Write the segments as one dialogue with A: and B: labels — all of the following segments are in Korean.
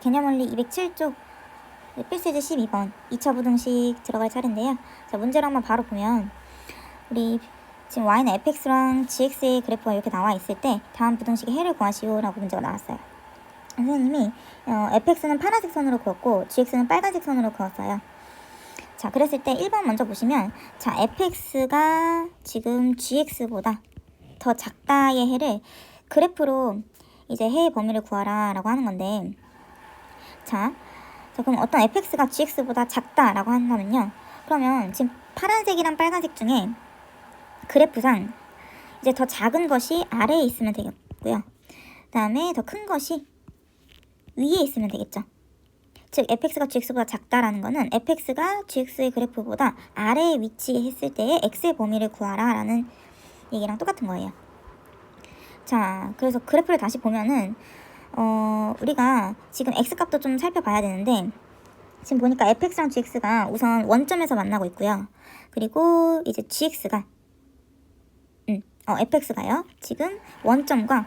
A: 개념원리 207쪽 필수제 12번 2차 부등식 들어갈 차례인데요. 자, 문제를 한번 바로 보면 우리 지금 y는 fx랑 gx의 그래프가 이렇게 나와 있을 때 다음 부등식의 해를 구하시오 라고 문제가 나왔어요. 선생님이 fx는 파란색 선으로 그었고 gx는 빨간색 선으로 그었어요. 자, 그랬을 때 1번 먼저 보시면, 자, fx가 지금 gx보다 더 작다의 해를 그래프로 이제 해의 범위를 구하라 라고 하는 건데, 자, 그럼 어떤 fx가 gx보다 작다라고 한다면요, 그러면 지금 파란색이랑 빨간색 중에 그래프상 이제 더 작은 것이 아래에 있으면 되겠고요, 그 다음에 더 큰 것이 위에 있으면 되겠죠. 즉 fx가 gx보다 작다라는 거는 fx가 gx의 그래프보다 아래에 위치했을 때의 x의 범위를 구하라 라는 얘기랑 똑같은 거예요. 자, 그래서 그래프를 다시 보면은 우리가 지금 x값도 좀 살펴봐야 되는데, 지금 보니까 fx랑 gx가 우선 원점에서 만나고 있고요. 그리고 이제 gx가 fx가요 지금 원점과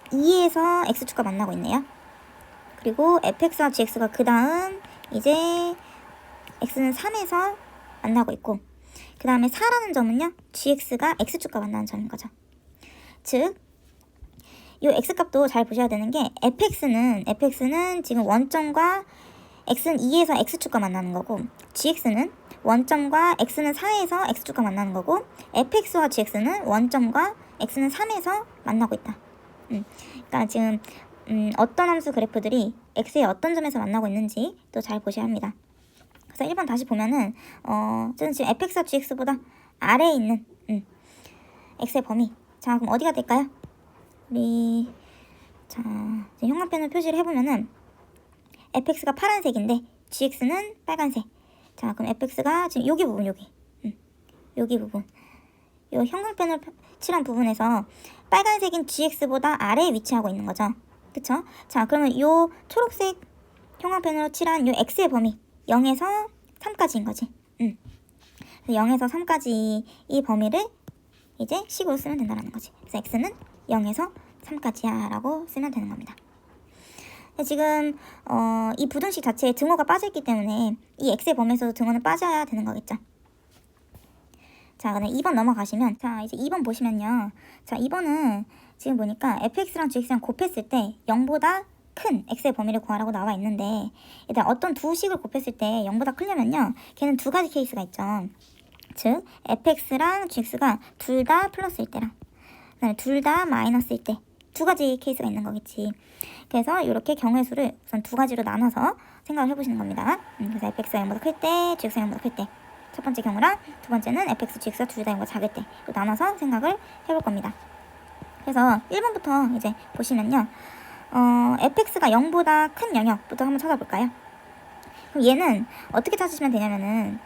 A: 2에서 x축과 만나고 있네요. 그리고 fx와 gx가 그 다음 이제 x는 3에서 만나고 있고, 그 다음에 4라는 점은요 gx가 x축과 만나는 점인 거죠. 즉 이 x값도 잘 보셔야 되는 게, fx는 지금 원점과 x는 2에서 x축과 만나는 거고, gx는 원점과 x는 4에서 x축과 만나는 거고, fx와 gx는 원점과 x는 3에서 만나고 있다. 그러니까 지금 어떤 함수 그래프들이 x의 어떤 점에서 만나고 있는지 또 잘 보셔야 합니다. 그래서 1번 다시 보면은 저는 지금 fx와 gx보다 아래에 있는 x의 범위, 자 그럼 어디가 될까요? 우리 자 형광펜으로 표시를 해보면은 fx가 파란색인데 gx는 빨간색. 자 그럼 fx가 지금 여기 부분, 여기 부분, 요 형광펜으로 칠한 부분에서 빨간색인 gx보다 아래에 위치하고 있는 거죠. 그쵸? 자 그러면 요 초록색 형광펜으로 칠한 요 x의 범위 0에서 3까지인 거지. 0에서 3까지 이 범위를 이제 식으로 쓰면 된다는 거지. 그래서 x는 0에서 3까지야 라고 쓰면 되는 겁니다. 지금 이 부등식 자체에 등호가 빠져있기 때문에 이 x의 범위에서도 등호는 빠져야 되는 거겠죠. 자, 그럼 2번 넘어가시면, 자 이제 2번 보시면요, 자 2번은 지금 보니까 fx랑 gx랑 곱했을 때 0보다 큰 x의 범위를 구하라고 나와 있는데, 일단 어떤 두 식을 곱했을 때 0보다 크려면요, 걔는 두 가지 케이스가 있죠. 즉 fx랑 gx가 둘 다 플러스일 때랑 그다음에 둘 다 마이너스일 때, 두 가지 케이스가 있는 거겠지. 그래서 이렇게 경우의 우선 두 가지로 나눠서 생각을 해보시는 겁니다. 그래서 fx가 0보다 클 때, gx가 0보다 클 때, 첫 번째 경우랑 두 번째는 fx, gx가 둘 다 0보다 작을 때 나눠서 생각을 해볼 겁니다. 그래서 1번부터 이제 보시면요, fx가 0보다 큰 영역부터 한번 찾아볼까요? 그럼 얘는 어떻게 찾으시면 되냐면은,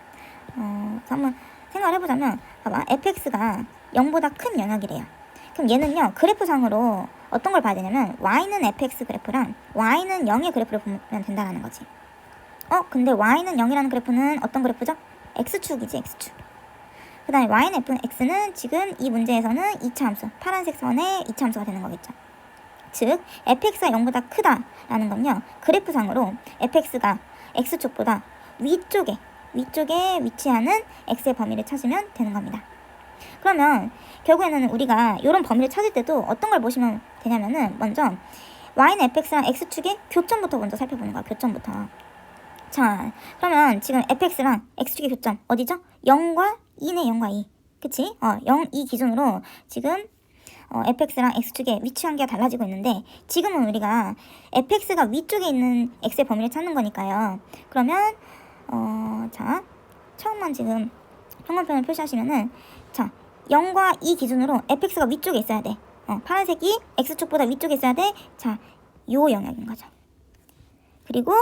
A: 한번 생각을 해보자면, 봐봐, fx가 0보다 큰 영역이래요. 그럼 얘는요, 그래프상으로 어떤 걸 봐야 되냐면, y는 fx 그래프랑 y는 0의 그래프를 보면 된다는 거지. 근데 y는 0이라는 그래프는 어떤 그래프죠? x축이지, x축. 그 다음에 y는 x는 지금 이 문제에서는 2차 함수, 파란색 선의 2차 함수가 되는 거겠죠. 즉 fx가 0보다 크다라는 건요, 그래프상으로 fx가 x축보다 위쪽에 위치하는 x의 범위를 찾으면 되는 겁니다. 그러면 결국에는 우리가 이런 범위를 찾을 때도 어떤 걸 보시면 되냐면은, 먼저 y는 fx랑 x축의 교점부터 먼저 살펴보는 거야. 교점부터. 자 그러면 지금 fx랑 x축의 교점 어디죠? 0과 2네. 0과 2. 그치? 0, 2 기준으로 지금 fx랑 x축의 위치 관계가 달라지고 있는데, 지금은 우리가 fx가 위쪽에 있는 x의 범위를 찾는 거니까요. 그러면 자 처음만 지금 형광펜을 표시하시면은, 자 0과 2 기준으로 fx가 위쪽에 있어야 돼. 파란색이 x축보다 위쪽에 있어야 돼. 자, 요 영역인 거죠. 그리고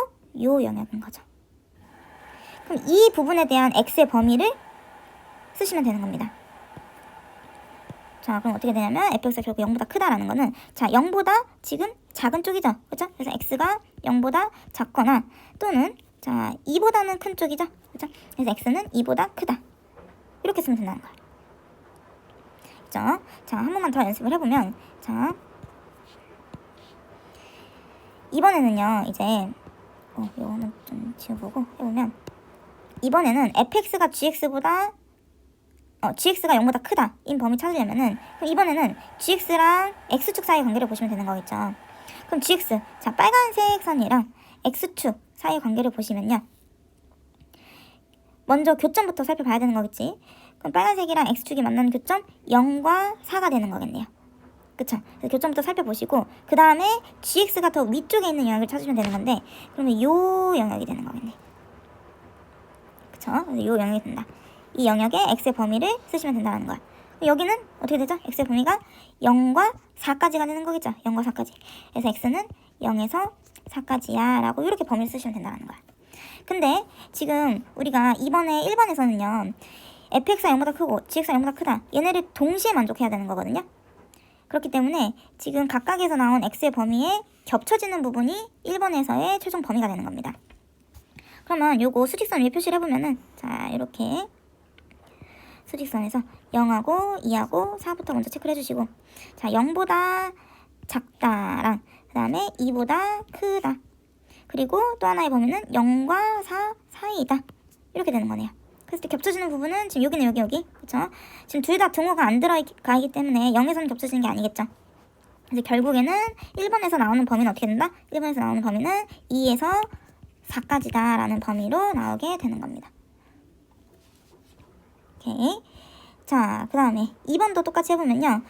A: 요 영역인 거죠. 그럼 이 부분에 대한 x의 범위를 쓰시면 되는 겁니다. 자, 그럼 어떻게 되냐면 fx가 결국 0보다 크다라는 거는, 자 0보다 지금 작은 쪽이죠. 그렇죠? 그래서 x가 0보다 작거나 또는 자 2보다는 큰 쪽이죠. 그렇죠? 그래서 x는 2보다 크다. 이렇게 쓰면 된다는 거예요. 그렇죠? 자, 한 번만 더 연습을 해보면, 자 이번에는요 이제 요거는 좀 지워보고 해보면 이번에는 fx가 gx보다 gx가 0보다 크다 인 범위 찾으려면은 그럼 이번에는 gx랑 x축 사이의 관계를 보시면 되는 거겠죠. 그럼 gx 자 빨간색 선이랑 x축 사이의 관계를 보시면요 먼저 교점부터 살펴봐야 되는 거겠지. 그럼 빨간색이랑 x축이 만나는 교점 0과 4가 되는 거겠네요. 그쵸? 그래서 교점부터 살펴보시고 그 다음에 gx가 더 위쪽에 있는 영역을 찾으시면 되는 건데 그러면 요 영역이 되는 거겠네. 그쵸? 그래서 요 영역이 된다. 이 영역에 x의 범위를 쓰시면 된다는 거야. 여기는 어떻게 되죠? x의 범위가 0과 4까지가 되는 거겠죠? 0과 4까지. 그래서 x는 0에서 4까지야 라고 이렇게 범위를 쓰시면 된다는 거야. 근데 지금 우리가 이번에 1번에서는요 fx가 0보다 크고 gx가 0보다 크다 얘네를 동시에 만족해야 되는 거거든요. 그렇기 때문에 지금 각각에서 나온 x의 범위에 겹쳐지는 부분이 1번에서의 최종 범위가 되는 겁니다. 그러면 요거 수직선 위에 표시를 해보면은 자 이렇게 수직선에서 0하고 2하고 4부터 먼저 체크를 해주시고 자 0보다 작다랑 그 다음에 2보다 크다 그리고 또 하나의 범위는 0과 4 사이이다 이렇게 되는 거네요. 그래서 겹쳐지는 부분은 지금 여기는 여기 그쵸? 지금 둘 다 등호가 안 들어가 있기 때문에 0에서는 겹쳐지는 게 아니겠죠. 그래서 결국에는 1번에서 나오는 범위는 어떻게 된다? 1번에서 나오는 범위는 2에서 4까지다 라는 범위로 나오게 되는 겁니다. 오케이. 자, 그 다음에 2번도 똑같이 해보면요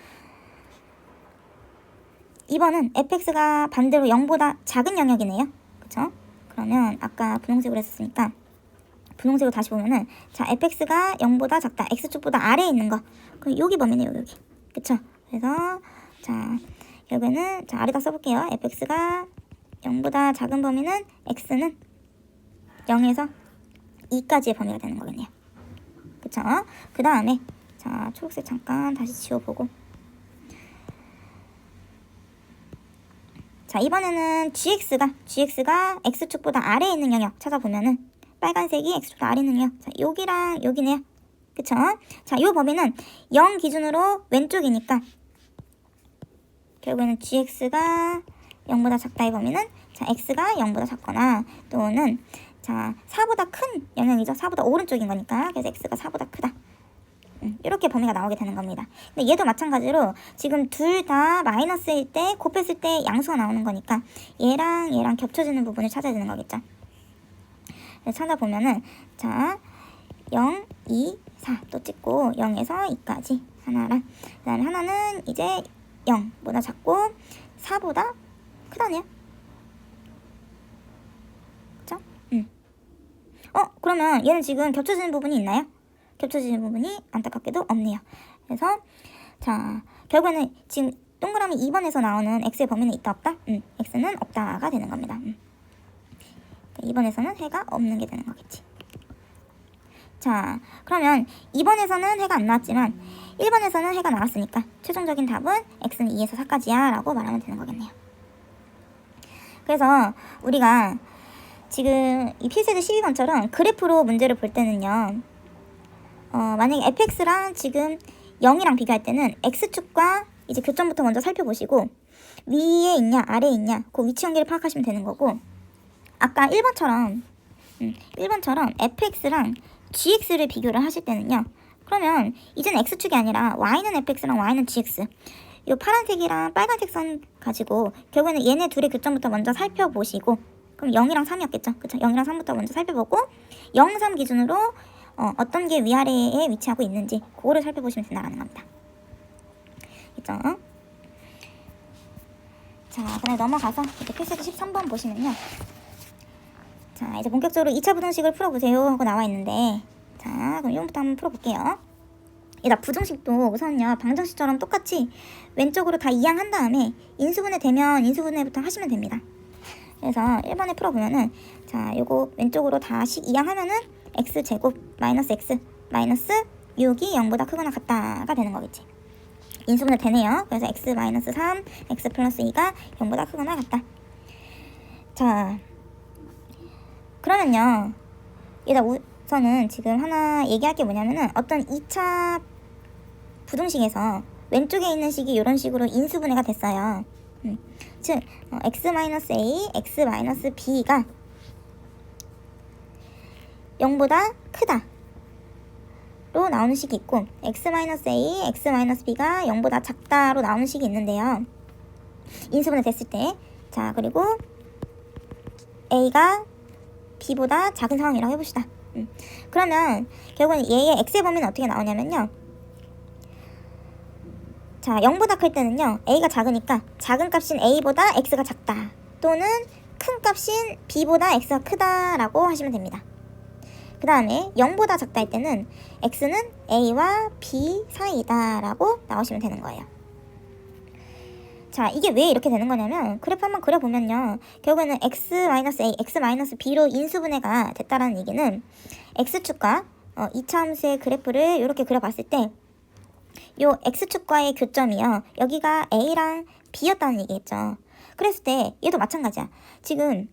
A: 2번은 fx가 반대로 0보다 작은 영역이네요. 그쵸? 그러면 아까 분홍색으로 했었으니까 분홍색으로 다시 보면은 자 fx가 0보다 작다 x축보다 아래에 있는 거 그럼 여기 범위네요. 여기 그쵸? 그래서 자 결국에는 자 아래다 써볼게요. fx가 0보다 작은 범위는 x는 0에서 2까지의 범위가 되는 거겠네요. 그쵸? 그 다음에 자 초록색 잠깐 다시 지워보고 자 이번에는 gx가 x축보다 아래에 있는 영역 찾아보면은 빨간색이 x축보다 아래에 있는 영역 자 여기랑 여기네요. 그쵸? 자 요 범위는 0 기준으로 왼쪽이니까 결국에는 gx가 0보다 작다의 범위는 자 x가 0보다 작거나 또는 자 4보다 큰 영역이죠. 4보다 오른쪽인 거니까 그래서 x가 4보다 크다. 이렇게 범위가 나오게 되는 겁니다. 근데 얘도 마찬가지로 지금 둘 다 마이너스일 때 곱했을 때 양수가 나오는 거니까 얘랑 겹쳐지는 부분을 찾아야 되는 거겠죠. 그래서 찾아보면은 자 0, 2, 4 또 찍고 0에서 2까지 하나랑 그 다음에 하나는 이제 0보다 작고 4보다 크다네요. 그쵸? 그러면 얘는 지금 겹쳐지는 부분이 있나요? 겹쳐지는 부분이 안타깝게도 없네요. 그래서 자 결국에는 지금 동그라미 2번에서 나오는 x의 범위는 있다 없다? x는 없다가 되는 겁니다. 2번에서는 해가 없는 게 되는 거겠지. 자 그러면 2번에서는 해가 안 나왔지만 1번에서는 해가 나왔으니까 최종적인 답은 x는 2에서 4까지야 라고 말하면 되는 거겠네요. 그래서 우리가 지금 이 필세제 12번처럼 그래프로 문제를 볼 때는요 만약에 fx랑 지금 0이랑 비교할 때는 x축과 이제 교점부터 먼저 살펴보시고 위에 있냐 아래에 있냐 그 위치 관계를 파악하시면 되는 거고 아까 1번처럼 fx랑 gx를 비교를 하실 때는요 그러면 이제는 x축이 아니라 y는 fx랑 y는 gx 이 파란색이랑 빨간색 선 가지고 결국에는 얘네 둘의 교점부터 먼저 살펴보시고 그럼 0이랑 3이었겠죠. 그쵸? 0이랑 3부터 먼저 살펴보고 0, 3 기준으로 어떤 게 위아래에 위치하고 있는지 그거를 살펴보시면 된다는 겁니다. 그쵸? 자, 그다음에 넘어가서 이제 필수제 13번 보시면요. 자, 이제 본격적으로 2차 부등식을 풀어보세요 하고 나와 있는데 자, 그럼 이번부터 한번 풀어볼게요. 얘다 부등식도 우선요 방정식처럼 똑같이 왼쪽으로 다 이항한 다음에 인수분해 되면 인수분해부터 하시면 됩니다. 그래서 1번에 풀어보면은 자 요거 왼쪽으로 다씩 이항하면은 x제곱 마이너스 x 마이너스 6이 0보다 크거나 같다가 되는 거겠지. 인수분해 되네요. 그래서 x 마이너스 3 x 플러스 2가 0보다 크거나 같다. 자 그러면요 얘다 우선은 지금 하나 얘기할 게 뭐냐면은 어떤 2차 부등식에서 왼쪽에 있는 식이 이런 식으로 인수분해가 됐어요. 즉 x-a, x-b가 0보다 크다 로 나오는 식이 있고 x-a, x-b가 0보다 작다로 나오는 식이 있는데요. 인수분해 됐을 때, 자 그리고 a가 b보다 작은 상황이라고 해봅시다. 그러면 결국은 얘의 x의 범위는 어떻게 나오냐면요. 자 0보다 클 때는요 a가 작으니까 작은 값인 a보다 x가 작다, 또는 큰 값인 b보다 x가 크다라고 하시면 됩니다. 그 다음에 0보다 작다 할 때는 x는 a와 b 사이다 라고 나오시면 되는 거예요. 자 이게 왜 이렇게 되는 거냐면, 그래프 한번 그려보면요, 결국에는 x-a, x-b로 인수분해가 됐다라는 얘기는 x축과 2차 함수의 그래프를 이렇게 그려봤을 때 요 x축과의 교점이요, 여기가 a랑 b였다는 얘기겠죠. 그랬을 때 얘도 마찬가지야. 지금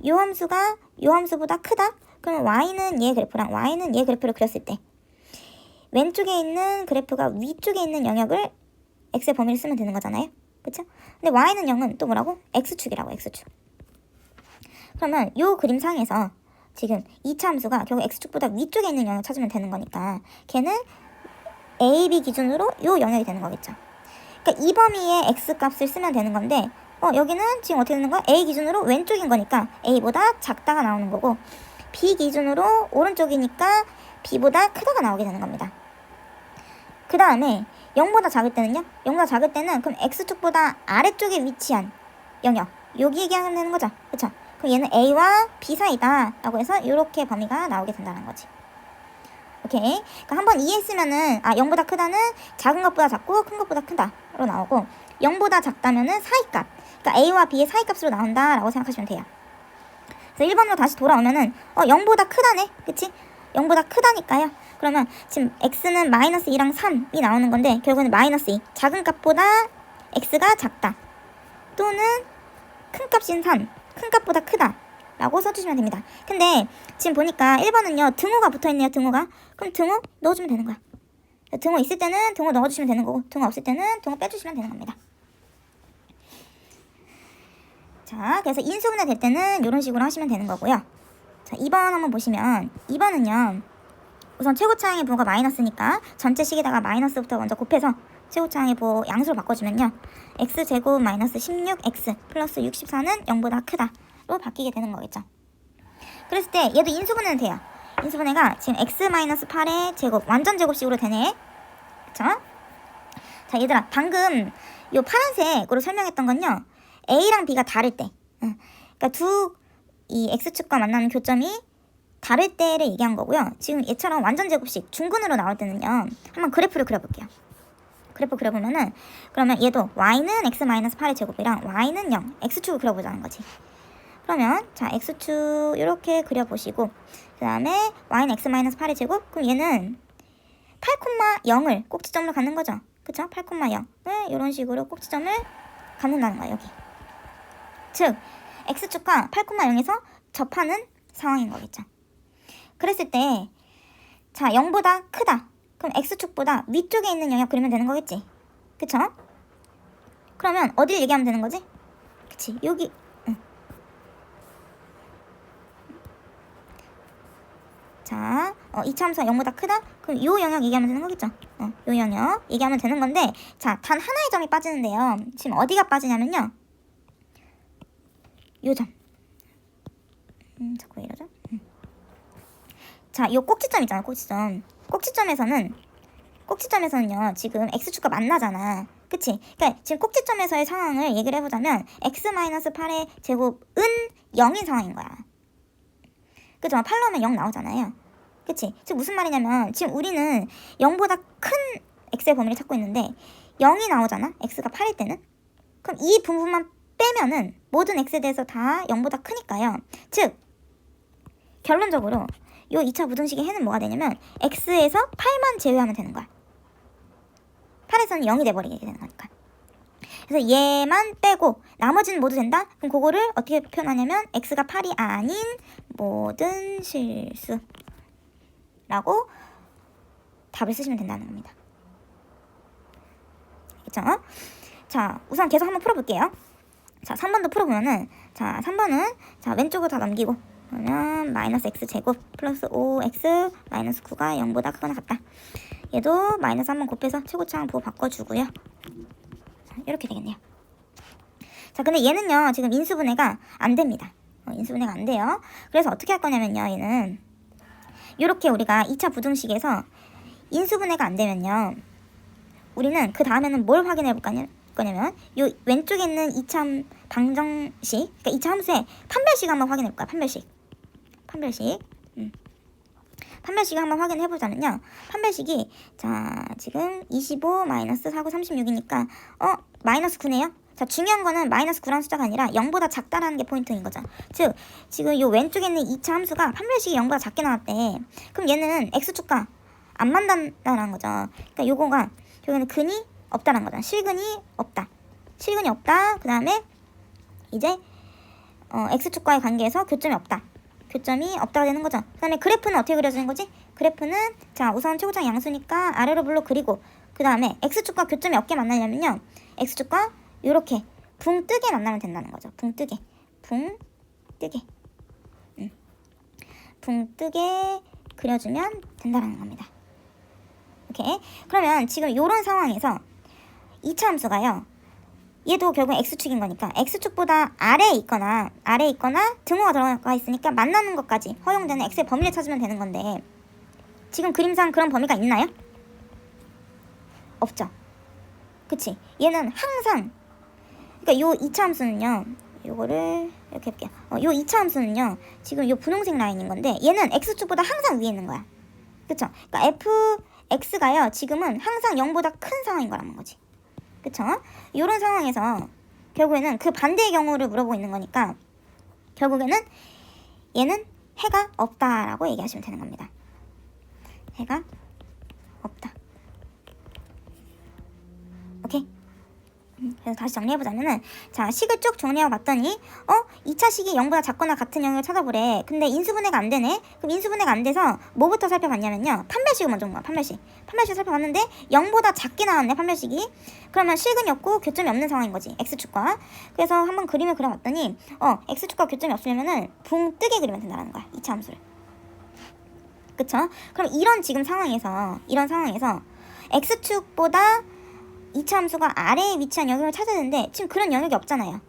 A: 요 함수가 요 함수보다 크다? 그럼 y는 얘 그래프랑 y는 얘 그래프를 그렸을 때 왼쪽에 있는 그래프가 위쪽에 있는 영역을 x의 범위를 쓰면 되는 거잖아요. 그쵸? 근데 y는 0은 또 뭐라고? x축이라고, x축. 그러면 요 그림상에서 지금 2차 함수가 결국 x축보다 위쪽에 있는 영역 찾으면 되는 거니까 걔는 a, b 기준으로 요 영역이 되는 거겠죠. 그러니까 이 범위에 x값을 쓰면 되는 건데 여기는 지금 어떻게 되는 거야? a 기준으로 왼쪽인 거니까 a보다 작다가 나오는 거고, b 기준으로 오른쪽이니까 b보다 크다가 나오게 되는 겁니다. 그 다음에 0보다 작을 때는요, 0보다 작을 때는 그럼 x축보다 아래쪽에 위치한 영역, 여기 얘기하면 되는 거죠. 그쵸? 그럼 얘는 a와 b 사이다 라고 해서 이렇게 범위가 나오게 된다는 거지. 오케이. 그러니까 한번 이해했으면은 0보다 크다는 작은 것보다 작고 큰 것보다 크다로 나오고, 0보다 작다면은 사이값, 그러니까 a와 b의 사이값으로 나온다 라고 생각하시면 돼요. 그래서 1번으로 다시 돌아오면은 0보다 크다네, 그치? 0보다 크다니까요. 그러면 지금 x는 마이너스 2랑 3이 나오는 건데 결국은 마이너스 2, 작은 값보다 x가 작다, 또는 큰 값인 3, 큰 값보다 크다 라고 써주시면 됩니다. 근데 지금 보니까 1번은요 등호가 붙어있네요. 등호가. 그럼 등호 넣어주면 되는 거야. 등호 있을 때는 등호 넣어주시면 되는 거고, 등호 없을 때는 등호 빼주시면 되는 겁니다. 자, 그래서 인수분해 될 때는 이런 식으로 하시면 되는 거고요. 자, 2번 한번 보시면 2번은요 우선 최고차항의 부호가 마이너스니까 전체 식에다가 마이너스부터 먼저 곱해서 최고차항의 부호 양수로 바꿔주면요, x제곱 마이너스 16x 플러스 64는 0보다 크다로 바뀌게 되는 거겠죠. 그랬을 때 얘도 인수분해는 돼요. 인수분해가 지금 x-8의 제곱, 완전 제곱식으로 되네. 그쵸? 자 얘들아, 방금 요 파란색으로 설명했던 건요 a랑 b가 다를 때, 그러니까 이 x축과 만나는 교점이 다를 때를 얘기한 거고요. 지금 얘처럼 완전 제곱식 중근으로 나올 때는요 한번 그래프를 그려볼게요. 그래프 그려보면은 그러면 얘도 y는 x-8의 제곱이랑 y는 0, x축을 그려보자는 거지. 그러면 자 x축 이렇게 그려보시고, 그 다음에 y는 x-8의 제곱, 그럼 얘는 8,0을 꼭지점으로 갖는 거죠. 그쵸? 8,0을 이런 식으로 꼭지점을 갖는다는 거예요. 여기. 즉 x축과 8,0에서 접하는 상황인 거겠죠. 그랬을 때 자 0보다 크다, 그럼 x축보다 위쪽에 있는 영역 그리면 되는 거겠지. 그쵸? 그러면 어딜 얘기하면 되는 거지? 그치, 여기. 자 2차 함수가 0보다 크다? 그럼 요 영역 얘기하면 되는 거겠죠. 요 영역 얘기하면 되는 건데, 자 단 하나의 점이 빠지는데요. 지금 어디가 빠지냐면요, 요 점. 자꾸 왜 이러죠? 자, 요 꼭지점 있잖아, 꼭지점. 꼭지점에서는요, 지금 x축과 만나잖아. 그치? 그러니까 지금 꼭지점에서의 상황을 얘기를 해보자면 x-8의 제곱은 0인 상황인 거야. 그죠? 8 넣으면 0 나오잖아요. 그치? 지금 무슨 말이냐면 지금 우리는 0보다 큰 x의 범위를 찾고 있는데 0이 나오잖아, x가 8일 때는. 그럼 이 부분만 빼면은 모든 x에 대해서 다 0보다 크니까요. 즉 결론적으로 요 2차 부등식의 해는 뭐가 되냐면 x에서 8만 제외하면 되는 거야. 8에서는 0이 돼버리게 되는 거니까. 그래서 얘만 빼고 나머지는 모두 된다? 그럼 그거를 어떻게 표현하냐면 x가 8이 아닌 모든 실수라고 답을 쓰시면 된다는 겁니다. 알겠죠? 자, 우선 계속 한번 풀어볼게요. 자, 3번도 풀어보면은, 자, 3번은, 자, 왼쪽으로 다 넘기고, 그러면 마이너스 x제곱 플러스 5x 마이너스 9가 0보다 크거나 같다. 얘도 마이너스 1번 곱해서 최고차항 부호 바꿔주고요. 자, 이렇게 되겠네요. 자, 근데 얘는요, 지금 인수분해가 안 됩니다. 인수분해가 안 돼요. 그래서 어떻게 할 거냐면요, 얘는. 이렇게 우리가 2차 부등식에서 인수분해가 안 되면요, 우리는 그 다음에는 뭘 확인해 볼 거냐면, 요 왼쪽에 있는 2차 방정식, 그러니까 2차 함수의 판별식 한번 확인해 볼까요? 판별식. 판별식 한번 확인해 보자면요, 판별식이, 자, 지금 25 마이너스 4고 36이니까, 마이너스 9네요? 자, 중요한 거는 마이너스 9라는 숫자가 아니라 0보다 작다라는 게 포인트인 거죠. 즉, 지금 요 왼쪽에 있는 2차 함수가 판별식이 0보다 작게 나왔대. 그럼 얘는 x축과 안 만난다는 거죠. 그러니까 요거가, 결국에는 근이 없다라는 거잖아. 실근이 없다. 실근이 없다. 그 다음에 이제 x축과의 관계에서 교점이 없다. 교점이 없다가 되는 거죠. 그 다음에 그래프는 어떻게 그려지는 거지? 그래프는, 자, 우선 최고차항 양수니까 아래로 블록 그리고, 그 다음에 x축과 교점이 없게 만나려면요, x축과 요렇게 붕 뜨게 만나면 된다는 거죠. 붕 뜨게 그려주면 된다는 겁니다. 오케이. 그러면 지금 요런 상황에서 2차 함수가요, 얘도 결국 x축인 거니까 x축보다 아래에 있거나 등호가 들어가 있으니까 만나는 것까지 허용되는 x의 범위를 찾으면 되는 건데, 지금 그림상 그런 범위가 있나요? 없죠. 그치? 얘는 항상, 그러니까 요 2차 함수는요, 요거를 이렇게 해볼게요. 요 2차 함수는요, 지금 요 분홍색 라인인 건데, 얘는 x축보다 항상 위에 있는 거야. 그쵸? 그러니까 fx가요, 지금은 항상 0보다 큰 상황인 거라는 거지. 그쵸? 요런 상황에서 결국에는 그 반대의 경우를 물어보고 있는 거니까, 결국에는 얘는 해가 없다라고 얘기하시면 되는 겁니다. 해가 없다. 오케이? 그래서 다시 정리해보자면은, 자, 식을 쭉 정리하고 봤더니 2차 식이 0보다 작거나 같은 영역을 찾아보래. 근데 인수분해가 안 되네. 그럼 인수분해가 안 돼서 뭐부터 살펴봤냐면요, 판별식을 먼저 본 거야. 판별식 살펴봤는데 0보다 작게 나왔네, 판별식이. 그러면 실근이 없고 교점이 없는 상황인 거지, x축과. 그래서 한번 그림을 그려봤더니 x축과 교점이 없으려면은 붕 뜨게 그리면 된다는 거야, 2차 함수를. 그쵸? 그럼 이런 상황에서 x축보다 2차 함수가 아래에 위치한 영역을 찾아야 되는데, 지금 그런 영역이 없잖아요.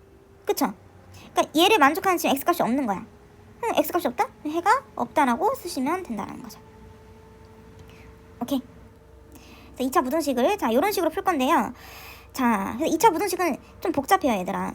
A: 그쵸? 그러니까 얘를 만족하는 지금 x값이 없는 거야. x값이 없다? 해가 없다라고 쓰시면 된다는 거죠. 오케이. 그래서 2차 부등식을, 자, 요런 식으로 풀 건데요. 자, 그래서 2차 부등식은 좀 복잡해요, 얘들아.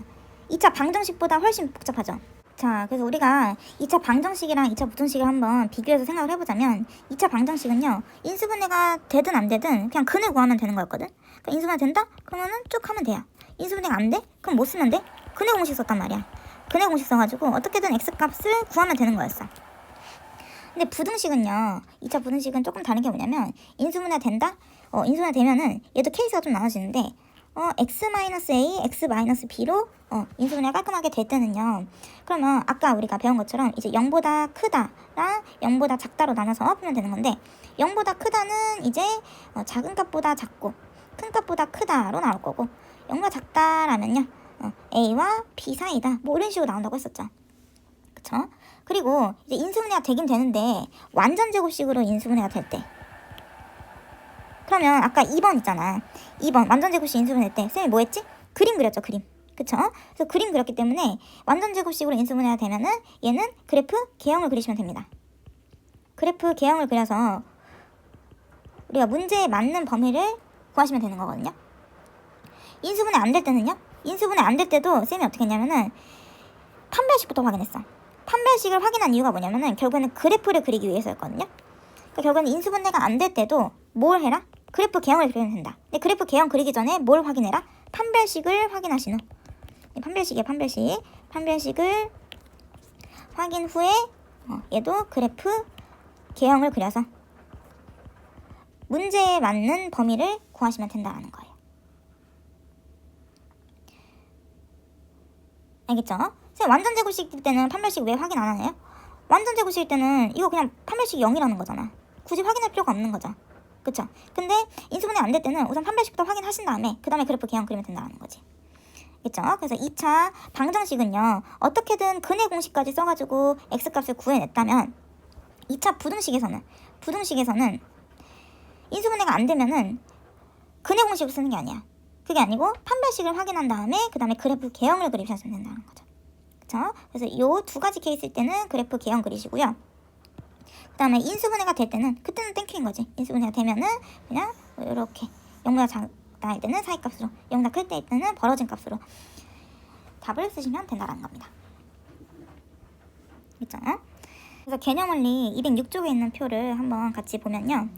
A: 2차 방정식보다 훨씬 복잡하죠. 자, 그래서 우리가 2차 방정식이랑 2차 부등식을 한번 비교해서 생각을 해보자면, 2차 방정식은요, 인수분해가 되든 안 되든 그냥 근을 구하면 되는 거였거든. 그러니까 인수분해 된다? 그러면은 쭉 하면 돼요. 인수분해가 안 돼? 그럼 못 쓰면 돼? 근의 공식 썼단 말이야. 근의 공식 써가지고 어떻게든 x값을 구하면 되는 거였어. 근데 부등식은요, 2차 부등식은 조금 다른 게 뭐냐면, 인수분해 된다? 인수분해 되면은 얘도 케이스가 좀 나눠지는데, x-a, x-b로 인수분해가 깔끔하게 될 때는요, 그러면 아까 우리가 배운 것처럼 이제 0보다 크다랑 0보다 작다로 나눠서 풀면 되는 건데, 0보다 크다는 이제 작은 값보다 작고 큰 값보다 크다로 나올 거고, 0보다 작다라면요, a와 b 사이다, 뭐 이런 식으로 나온다고 했었죠. 그쵸? 그리고 이제 인수분해가 되긴 되는데, 완전 제곱식으로 인수분해가 될 때, 그러면 아까 2번 있잖아. 2번 완전 제곱식 인수분해 때 쌤이 뭐 했지? 그림 그렸죠, 그림. 그쵸? 그래서 그림 그렸기 때문에 완전 제곱식으로 인수분해가 되면은 얘는 그래프 개형을 그리시면 됩니다. 그래프 개형을 그려서 우리가 문제에 맞는 범위를 구하시면 되는 거거든요. 인수분해 안 될 때는요, 인수분해 안 될 때도 쌤이 어떻게 했냐면은 판별식부터 확인했어. 판별식을 확인한 이유가 뭐냐면은 결국에는 그래프를 그리기 위해서였거든요. 그러니까 결국에는 인수분해가 안 될 때도 뭘 해라? 그래프 개형을 그리면 된다. 근데 그래프 개형 그리기 전에 뭘 확인해라? 판별식을 확인하신 후. 판별식이야, 판별식. 판별식을 확인 후에 얘도 그래프 개형을 그려서 문제에 맞는 범위를 구하시면 된다는 거예요. 알겠죠? 완전 제곱식일 때는 판별식 왜 확인 안 하나요? 완전 제곱식일 때는 이거 그냥 판별식 0이라는 거잖아. 굳이 확인할 필요가 없는 거죠. 그쵸? 근데 인수분해 안 될 때는 우선 판별식부터 확인하신 다음에 그 다음에 그래프 개형 그리면 된다는 거지. 그쵸? 그래서 2차 방정식은요, 어떻게든 근의 공식까지 써가지고 x값을 구해냈다면 2차 부등식에서는 인수분해가 안 되면은 근의 공식을 쓰는 게 아니야. 그게 아니고 판별식을 확인한 다음에 그 다음에 그래프 개형을 그리셔주면 된다는 거죠. 그쵸? 그래서 이 두 가지 케이스일 때는 그래프 개형 그리시고요. 그 다음에 인수분해가 될 때는 그때는 땡큐인 거지. 인수분해가 되면은 그냥 이렇게 0보다 작다 할 때는 사이값으로, 0보다 클 때는 벌어진 값으로 답을 쓰시면 된다는 겁니다. 그쵸? 그래서 개념원리 206쪽에 있는 표를 한번 같이 보면요.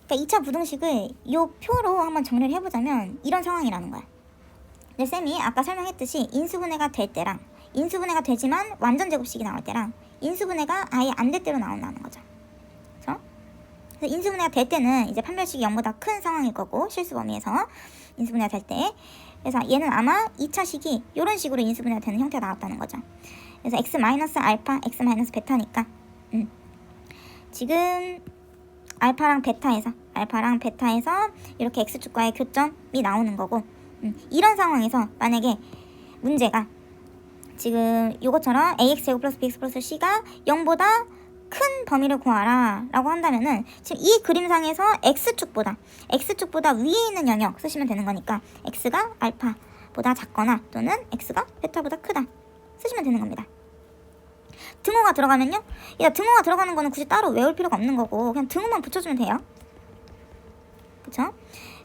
A: 그러니까 2차 부등식을 이 표로 한번 정리를 해보자면 이런 상황이라는 거야. 근데 쌤이 아까 설명했듯이 인수분해가 될 때랑 인수분해가 되지만 완전 제곱식이 나올 때랑 인수분해가 아예 안 될 때로 나온다는 거죠. 그래서 인수분해가 될 때는 이제 판별식이 0보다 큰 상황일 거고 실수 범위에서 인수분해가 될 때, 그래서 얘는 아마 2차식이 이런 식으로 인수분해가 되는 형태가 나왔다는 거죠. 그래서 x 마이너스 알파, x 마이너스 베타니까 지금 알파랑 베타에서 이렇게 x축과의 교점이 나오는 거고, 이런 상황에서 만약에 문제가 지금 이것처럼 ax 제곱 플러스 bx 플러스 c가 0보다 큰 범위를 구하라 라고 한다면은 지금 이 그림상에서 x축보다 위에 있는 영역 쓰시면 되는 거니까 x가 알파보다 작거나 또는 x가 베타보다 크다 쓰시면 되는 겁니다. 등호가 들어가면요, 등호가 들어가는 거는 굳이 따로 외울 필요가 없는 거고 그냥 등호만 붙여주면 돼요. 그쵸?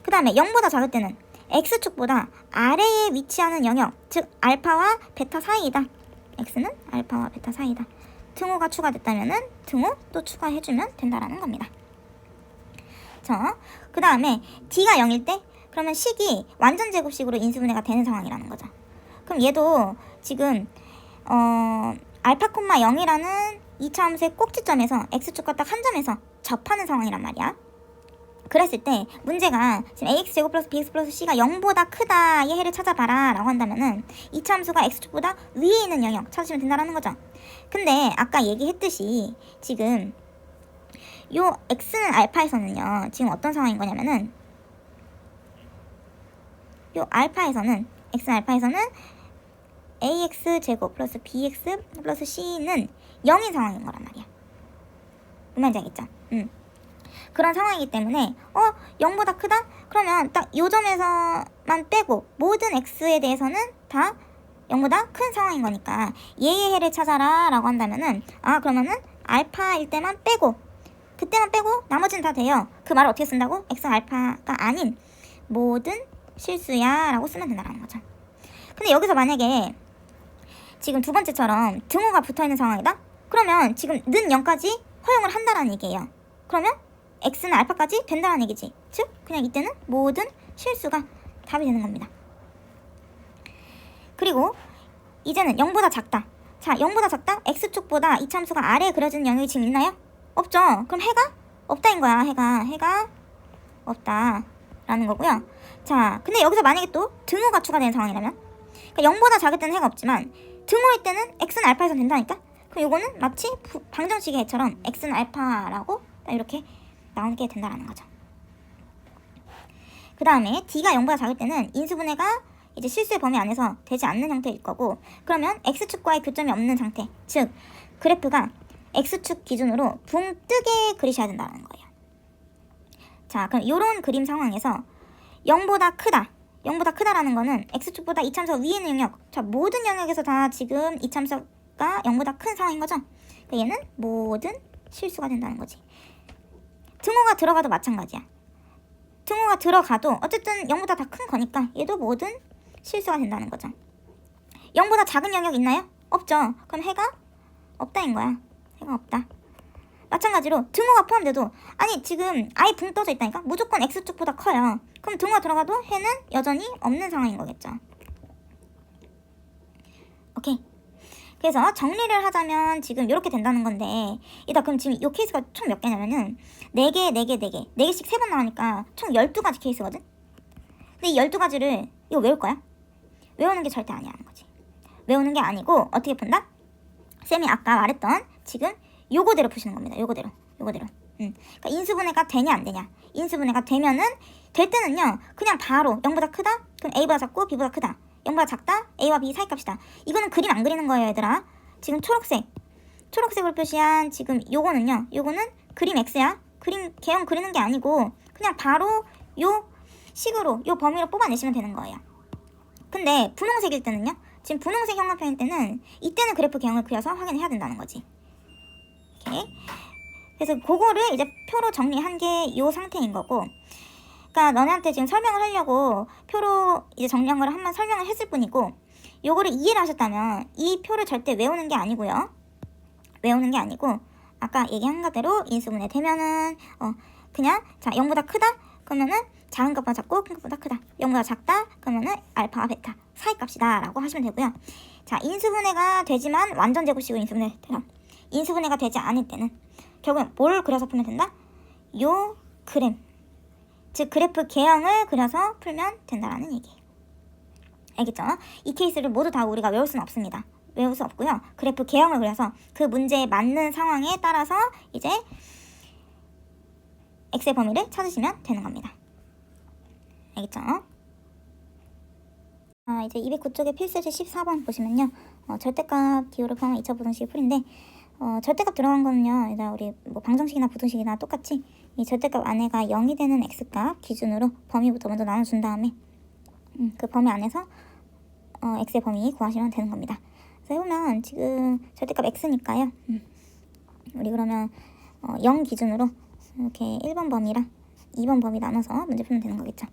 A: 그 다음에 0보다 작을 때는 x축보다 아래에 위치하는 영역, 즉 알파와 베타 사이이다. x는 알파와 베타 사이이다. 등호가 추가됐다면은 등호 또 추가해주면 된다라는 겁니다. 그 다음에 d가 0일 때 그러면 식이 완전 제곱식으로 인수분해가 되는 상황이라는 거죠. 그럼 얘도 지금 알파 콤마 0이라는 2차 함수의 꼭지점에서 x축과 딱 한 점에서 접하는 상황이란 말이야. 그랬을 때 문제가 지금 ax 제곱 플러스 bx 플러스 c가 0보다 크다 의 해를 찾아봐라 라고 한다면은 2차 함수가 x축보다 위에 있는 영역 찾으시면 된다는 거죠. 근데 아까 얘기했듯이 지금 요 x는 알파에서는요 지금 어떤 상황인 거냐면은 요 x는 알파에서는 ax 제곱 플러스 bx 플러스 c는 0인 상황인 거란 말이야. 무슨 말인지 알겠죠? 그런 상황이기 때문에 0보다 크다? 그러면 딱 요 점에서만 빼고 모든 x에 대해서는 다 0보다 큰 상황인 거니까 얘의 해를 찾아라 라고 한다면은 그러면은 알파일 때만 빼고 그때만 빼고 나머지는 다 돼요. 그 말을 어떻게 쓴다고? x 알파가 아닌 모든 실수야 라고 쓰면 된다는 거죠. 근데 여기서 만약에 지금 두 번째처럼 등호가 붙어있는 상황이다? 그러면 지금 는 0까지 허용을 한다라는 얘기예요. 그러면 x는 알파까지 된다는 얘기지. 즉 그냥 이때는 모든 실수가 답이 되는 겁니다. 그리고 이제는 0보다 작다. 자, 0보다 작다? x축보다 이 참수가 아래에 그려지는 영역이 지금 있나요? 없죠. 그럼 해가 없다인 거야. 해가 없다라는 거고요. 자, 근데 여기서 만약에 또 등호가 추가되는 상황이라면, 그러니까 0보다 작을 때는 해가 없지만 등호일 때는 x는 알파에서 된다니까? 그럼 이거는 마치 방정식의 해처럼 x는 알파라고 이렇게 나오게 된다라는 거죠. 그 다음에 d가 0보다 작을 때는 인수분해가 이제 실수의 범위 안에서 되지 않는 형태일 거고, 그러면 x축과의 교점이 없는 상태, 즉 그래프가 x축 기준으로 붕 뜨게 그리셔야 된다는 거예요. 자, 그럼 이런 그림 상황에서 0보다 크다라는 거는 x축보다 이참수가 위에 있는 영역, 자 모든 영역에서 다 지금 이참수가 0보다 큰 상황인 거죠. 그러니까 얘는 모든 실수가 된다는 거지. 등호가 들어가도 마찬가지야. 등호가 들어가도 어쨌든 0보다 다 큰 거니까 얘도 모든 실수가 된다는 거죠. 0보다 작은 영역 있나요? 없죠. 그럼 해가 없다인 거야. 해가 없다. 마찬가지로 등호가 포함돼도 아니 지금 아예 붕 떠져 있다니까? 무조건 x축보다 커요. 그럼 등호가 들어가도 해는 여전히 없는 상황인 거겠죠. 오케이. 그래서 정리를 하자면 지금 이렇게 된다는 건데, 그럼 지금 이 케이스가 총 몇 개냐면은 4개, 4개씩 3번 나오니까 총 12가지 케이스거든? 근데 이 12가지를 이거 외울 거야? 외우는 게 절대 아니라는 거지. 외우는 게 아니고 어떻게 푼다? 쌤이 아까 말했던 지금 요거대로 푸시는 겁니다. 요거대로. 그러니까 인수분해가 되냐 안 되냐. 인수분해가 되면은 될 때는요 그냥 바로 0보다 크다? 그럼 a보다 작고 b보다 크다. 0보다 작다? A와 B 사이값이다. 이거는 그림 안 그리는 거예요, 얘들아. 지금 초록색으로 표시한 지금 요거는요. 요거는 그림 X야. 그림 개형 그리는 게 아니고 그냥 바로 요 식으로 요 범위로 뽑아내시면 되는 거예요. 근데 분홍색일 때는요. 지금 분홍색 형광펜일 때는 이때는 그래프 개형을 그려서 확인을 해야 된다는 거지. 오케이. 그래서 그거를 이제 표로 정리한 게 요 상태인 거고, 그러니까 너네한테 지금 설명을 하려고 표로 이제 정리한 거를 한번 설명을 했을 뿐이고, 요거를 이해를 하셨다면 이 표를 절대 외우는 게 아니고요. 외우는 게 아니고 아까 얘기한 거대로 인수분해 되면은 그냥 자 0보다 크다? 그러면은 작은 것보다 작고 큰 것보다 크다. 0보다 작다? 그러면은 알파, 베타 사이값이다 라고 하시면 되고요. 자, 인수분해가 되지만 완전 제곱식으로 인수분해가 되지 않을 때는 결국엔 뭘 그려서 풀면 된다? 요 그램, 즉 그래프 개형을 그려서 풀면 된다라는 얘기예요. 알겠죠? 이 케이스를 모두 다 우리가 외울 수는 없습니다. 외울 수 없고요. 그래프 개형을 그려서 그 문제에 맞는 상황에 따라서 이제 X의 범위를 찾으시면 되는 겁니다. 알겠죠? 이제 209쪽의 필수지 14번 보시면요. 절대값 기호를 포함한 2차 부등식의 풀인데 절대값 들어간 거는요. 일단 우리 뭐 방정식이나 부등식이나 똑같이 이 절대값 안에가 0이 되는 X값 기준으로 범위부터 먼저 나눠준 다음에 그 범위 안에서 X의 범위 구하시면 되는 겁니다. 그래서 해보면 지금 절대값 X니까요. 우리 그러면 0 기준으로 이렇게 1번 범위랑 2번 범위 나눠서 문제 풀면 되는 거겠죠.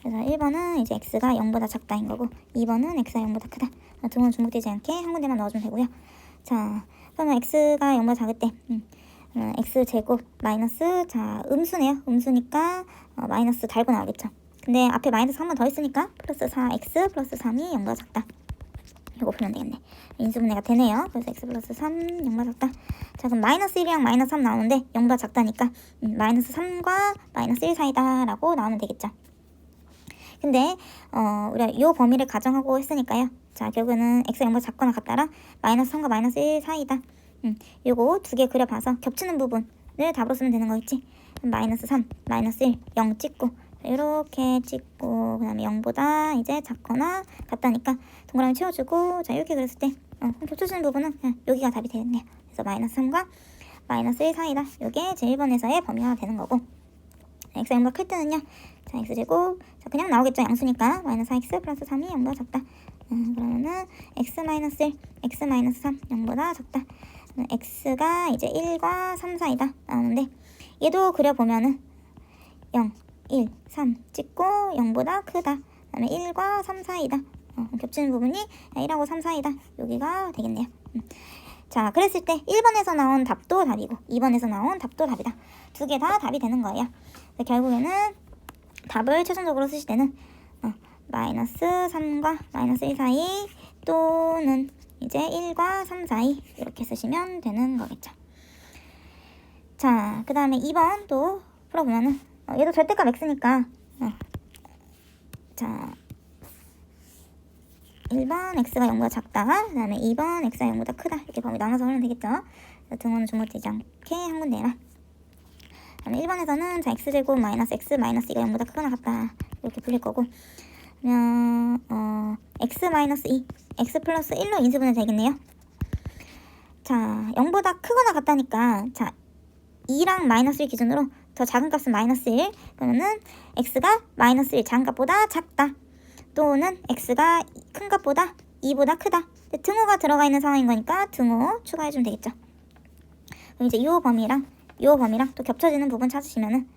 A: 그래서 1번은 이제 X가 0보다 작다인 거고 2번은 X가 0보다 크다. 등호는 중복되지 않게 한 군데만 넣어주면 되고요. 자, 그러면 X가 0보다 작을 때 X제곱 마이너스, 자 음수네요. 음수니까 마이너스 달고 나오겠죠. 근데 앞에 마이너스 한 번 더 있으니까 플러스 4X 플러스 3이 0보다 작다. 이거 풀면 되겠네. 인수분해가 되네요. 그래서 X 플러스 3 0보다 작다. 자, 그럼 마이너스 1이랑 마이너스 3 나오는데 0보다 작다니까 마이너스 3과 마이너스 1 사이다 라고 나오면 되겠죠. 근데 우리가 이 범위를 가정하고 했으니까요. 자, 결국에는 X가 0보다 작거나 같다라 마이너스 3과 마이너스 1 사이다. 요거 두 개 그려봐서 겹치는 부분을 답으로 쓰면 되는 거겠지. 마이너스 3, 마이너스 1, 0 찍고 이렇게 찍고 그 다음에 0보다 이제 작거나 같다니까 동그라미 채워주고, 자 이렇게 그렸을 때 겹쳐지는 부분은 그냥 여기가 답이 되겠네요. 그래서 마이너스 3과 마이너스 1 사이다. 요게 제 1번에서의 범위가 되는 거고, X가 0보다 클 때는요. 자, X제곱, 자 그냥 나오겠죠. 양수니까 마이너스 4X 플러스 3이 0보다 작다. 그러면은 X 마이너스 1, X 마이너스 3 0보다 작다. X가 이제 1과 3 사이다 나오는데, 얘도 그려보면은 0, 1, 3 찍고 0보다 크다. 그 다음에 1과 3 사이다. 겹치는 부분이 1하고 3 사이다. 여기가 되겠네요. 자, 그랬을 때 1번에서 나온 답도 답이고 2번에서 나온 답도 답이다. 두 개 다 답이 되는 거예요. 결국에는 답을 최종적으로 쓰실 때는 마이너스 3과 마이너스 1 사이 또는 이제 1과 3 사이 이렇게 쓰시면 되는 거겠죠. 자, 그 다음에 2번 또 풀어보면은 얘도 절대값 X니까 자 1번 X가 0보다 작다. 그 다음에 2번 X가 0보다 크다. 이렇게 범위 나눠서 하면 되겠죠. 등호는 중복되지 않게 한 군데라. 그 다음에 1번에서는 자 X제곱 마이너스 X 마이너스 2가 0보다 크거나 같다. 이렇게 풀릴 거고, 그러면 X 마이너스 2 X 플러스 1로 인수분해 되겠네요. 자, 0보다 크거나 같다니까 자 2랑 마이너스 1 기준으로 더 작은 값은 마이너스 1, 그러면은 X가 마이너스 1 작은 값보다 작다. 또는 X가 큰 값보다 2보다 크다. 등호가 들어가 있는 상황인 거니까 등호 추가해주면 되겠죠. 그럼 이제 이 범위랑 또 겹쳐지는 부분 찾으시면은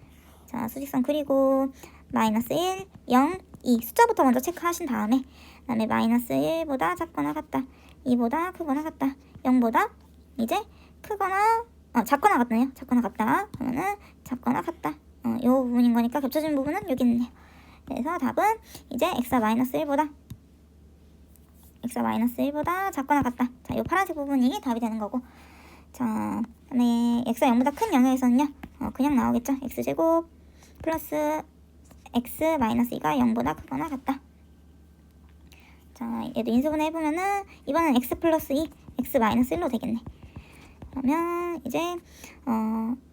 A: 자 수직선 그리고 마이너스 1, 0, 2 숫자부터 먼저 체크하신 다음에 그 다음에 마이너스 1보다 작거나 같다. 2보다 크거나 같다. 0보다 이제 크거나 작거나 같네요. 작거나 같다. 그러면은 작거나 같다. 이 부분인 거니까 겹쳐지는 부분은 여기 있네요. 그래서 답은 이제 X가 마이너스 1보다 작거나 같다. 자, 이 파란색 부분이 답이 되는 거고, 자, 그다음에 X가 0보다 큰 영역에서는요, 그냥 나오겠죠. X제곱 플러스 X 마이너스 2가 0보다 크거나 같다. 자, 얘도 인수분해 해보면은 이번엔 X 플러스 2, X 마이너스 1로 되겠네. 그러면 이제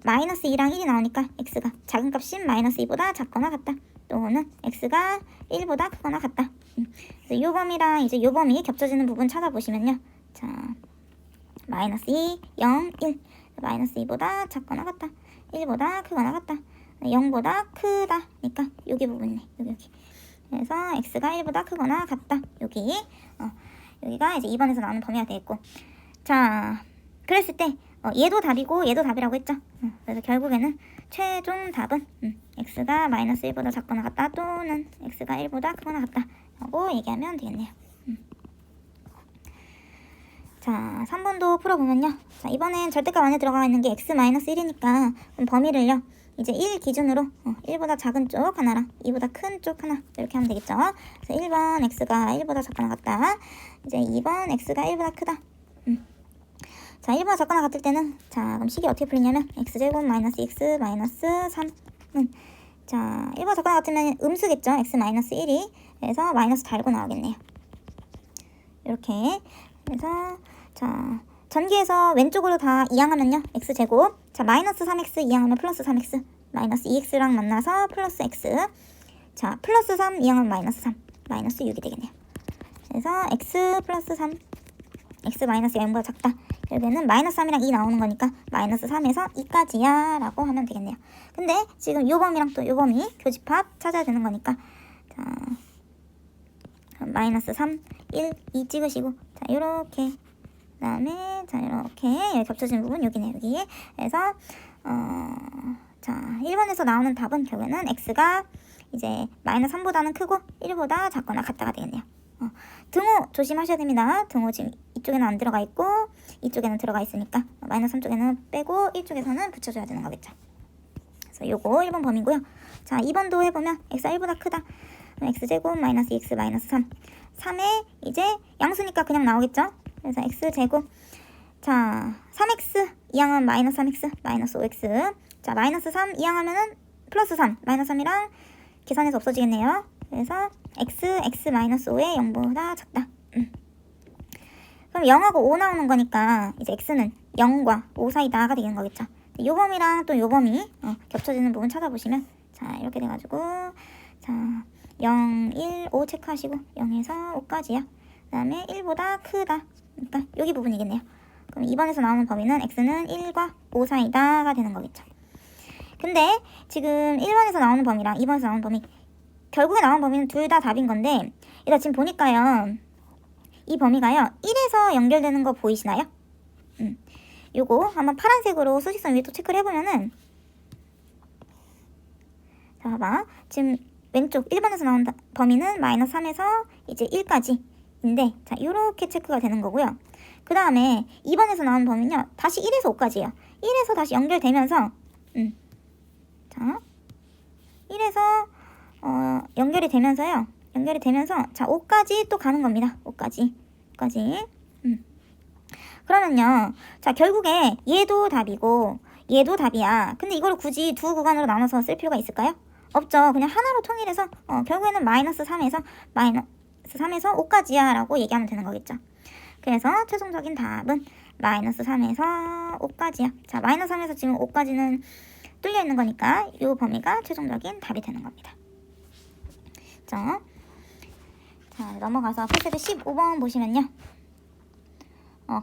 A: 마이너스 2랑 1이 나오니까 X가 작은 값인 마이너스 2보다 작거나 같다. 또는 x가 1보다 크거나 같다. 그래서 요 범위랑 이제 요 범위 겹쳐지는 부분 찾아보시면요. 자, 마이너스 2, 0, 1. 마이너스 2보다 작거나 같다. 1보다 크거나 같다. 0보다 크다니까 여기 부분이네. 여기. 그래서 x가 1보다 크거나 같다. 여기가 이제 2번에서 나오는 범위가 되겠고. 자, 그랬을 때 얘도 답이고 얘도 답이라고 했죠. 그래서 결국에는 최종 답은 x가 마이너스 1보다 작거나 같다 또는 x가 1보다 크거나 같다 라고 얘기하면 되겠네요. 자, 3번도 풀어보면요. 자, 이번엔 절대값 안에 들어가 있는 게 x 마이너스 1이니까 그럼 범위를요. 이제 1 기준으로 1보다 작은 쪽 하나랑 2보다 큰 쪽 하나 이렇게 하면 되겠죠. 그래서 1번 x가 1보다 작거나 같다. 이제 2번 x가 1보다 크다. 자, 1보다 작거나 같을 때는 자, 그럼 식이 어떻게 풀리냐면 x제곱 마이너스 x 마이너스 3은 자, 1보다 작거나 같으면 음수겠죠. x 마이너스 1이. 그래서 마이너스 달고 나오겠네요. 이렇게. 그래서 자, 전기에서 왼쪽으로 다 이항하면요. x제곱. 자, 마이너스 3x 이항하면 플러스 3x. 마이너스 2x랑 만나서 플러스 x. 자, 플러스 3 이항하면 마이너스 3. 마이너스 6이 되겠네요. 그래서 x 플러스 3. x 마이너스 0보다 작다. 결국에는 마이너스 3이랑 2 나오는 거니까 마이너스 3에서 2까지야 라고 하면 되겠네요. 근데 지금 요 범위랑 또 요 범위 교집합 찾아야 되는 거니까 자, 마이너스 3, 1, 2 찍으시고 자, 요렇게 그 다음에 자, 이렇게 여기 겹쳐지는 부분 여기네 여기. 그래서 자, 1번에서 나오는 답은 결국에는 x가 이제 마이너스 3보다는 크고 1보다 작거나 같다가 되겠네요. 등호 조심하셔야 됩니다. 등호 지금 이쪽에는 안 들어가 있고 이쪽에는 들어가 있으니까 마이너스 3쪽에는 빼고 이쪽에서는 붙여줘야 되는 거겠죠. 그래서 요거 1번 범위고요. 자, 2번도 해보면 x가 1보다 크다. x제곱 마이너스 2x 마이너스 3. 3에 이제 양수니까 그냥 나오겠죠. 그래서 x제곱 자, 3x 이항하면 마이너스 3x 마이너스 5x. 자, 마이너스 3 이항하면은 플러스 3 마이너스 3이랑 계산해서 없어지겠네요. 그래서 x 마이너스 5에 0보다 작다. 그럼 0하고 5 나오는 거니까 이제 x는 0과 5 사이다가 되는 거겠죠. 요 범위랑 또 요 범위 겹쳐지는 부분 찾아보시면 자, 이렇게 돼가지고 자, 0, 1, 5 체크하시고 0에서 5까지요. 그 다음에 1보다 크다. 그러니까 여기 부분이겠네요. 그럼 2번에서 나오는 범위는 x는 1과 5 사이다가 되는 거겠죠. 근데 지금 1번에서 나오는 범위랑 2번에서 나오는 범위 결국에 나온 범위는 둘 다 답인 건데 일단 지금 보니까요. 이 범위가요. 1에서 연결되는 거 보이시나요? 요거 한번 파란색으로 수직선 위에 또 체크를 해보면은 자, 봐봐. 지금 왼쪽 1번에서 나온 범위는 마이너스 3에서 이제 1까지인데 자, 요렇게 체크가 되는 거고요. 그 다음에 2번에서 나온 범위는요. 다시 1에서 5까지예요. 1에서 다시 연결되면서 자, 1에서 연결이 되면서요. 연결이 되면서 자, 5까지 또 가는 겁니다. 5까지. 그러면요. 자, 결국에 얘도 답이고 얘도 답이야. 근데 이걸 굳이 두 구간으로 나눠서 쓸 필요가 있을까요? 없죠. 그냥 하나로 통일해서 결국에는 마이너스 3에서 5까지야 라고 얘기하면 되는 거겠죠. 그래서 최종적인 답은 마이너스 3에서 5까지야. 자, 마이너스 3에서 지금 5까지는 뚫려 있는 거니까 이 범위가 최종적인 답이 되는 겁니다. 자, 넘어가서 풀세트 15번 보시면요.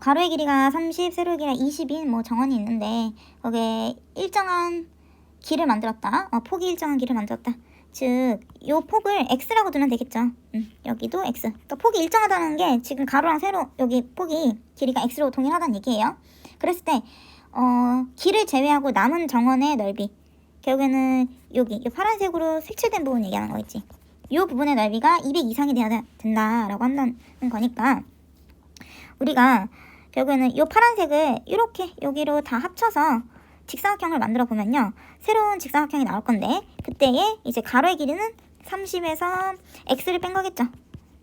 A: 가로의 길이가 30, 세로의 길이가 20인 뭐 정원이 있는데 거기에 일정한 길을 만들었다. 폭이 일정한 길을 만들었다. 즉, 요 폭을 x라고 두면 되겠죠. 여기도 x. 그러니까 폭이 일정하다는 게 지금 가로랑 세로 여기 폭이 길이가 x로 동일하다는 얘기예요. 그랬을 때 길을 제외하고 남은 정원의 넓이 결국에는 여기 이 파란색으로 색칠된 부분 얘기하는 거겠지. 이 부분의 넓이가 200 이상이 돼야 된다라고 한다는 거니까 우리가 결국에는 이 파란색을 이렇게 여기로 다 합쳐서 직사각형을 만들어 보면요. 새로운 직사각형이 나올 건데 그때에 이제 가로의 길이는 30에서 x를 뺀 거겠죠.